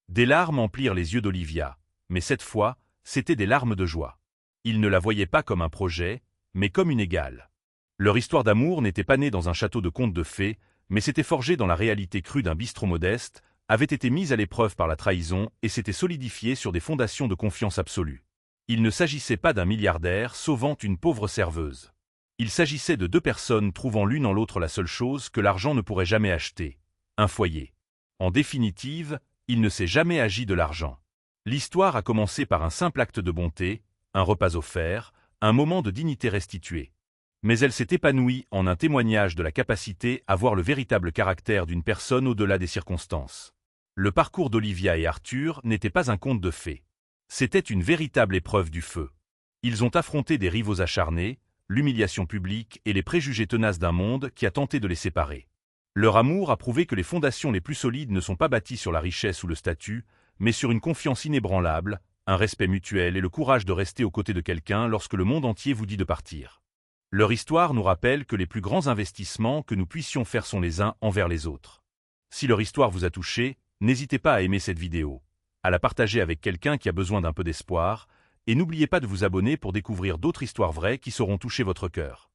Des larmes emplirent les yeux d'Olivia, mais cette fois, c'étaient des larmes de joie. Il ne la voyait pas comme un projet, mais comme une égale. Leur histoire d'amour n'était pas née dans un château de contes de fées, mais s'était forgée dans la réalité crue d'un bistrot modeste, avait été mise à l'épreuve par la trahison et s'était solidifiée sur des fondations de confiance absolue. Il ne s'agissait pas d'un milliardaire sauvant une pauvre serveuse. Il s'agissait de deux personnes trouvant l'une en l'autre la seule chose que l'argent ne pourrait jamais acheter, un foyer. En définitive, il ne s'est jamais agi de l'argent. L'histoire a commencé par un simple acte de bonté, un repas offert, un moment de dignité restitué. Mais elle s'est épanouie en un témoignage de la capacité à voir le véritable caractère d'une personne au-delà des circonstances. Le parcours d'Olivia et Arthur n'était pas un conte de fées. C'était une véritable épreuve du feu. Ils ont affronté des rivaux acharnés, l'humiliation publique et les préjugés tenaces d'un monde qui a tenté de les séparer. Leur amour a prouvé que les fondations les plus solides ne sont pas bâties sur la richesse ou le statut, mais sur une confiance inébranlable, un respect mutuel et le courage de rester aux côtés de quelqu'un lorsque le monde entier vous dit de partir. Leur histoire nous rappelle que les plus grands investissements que nous puissions faire sont les uns envers les autres. Si leur histoire vous a touché, n'hésitez pas à aimer cette vidéo, à la partager avec quelqu'un qui a besoin d'un peu d'espoir, et n'oubliez pas de vous abonner pour découvrir d'autres histoires vraies qui sauront toucher votre cœur.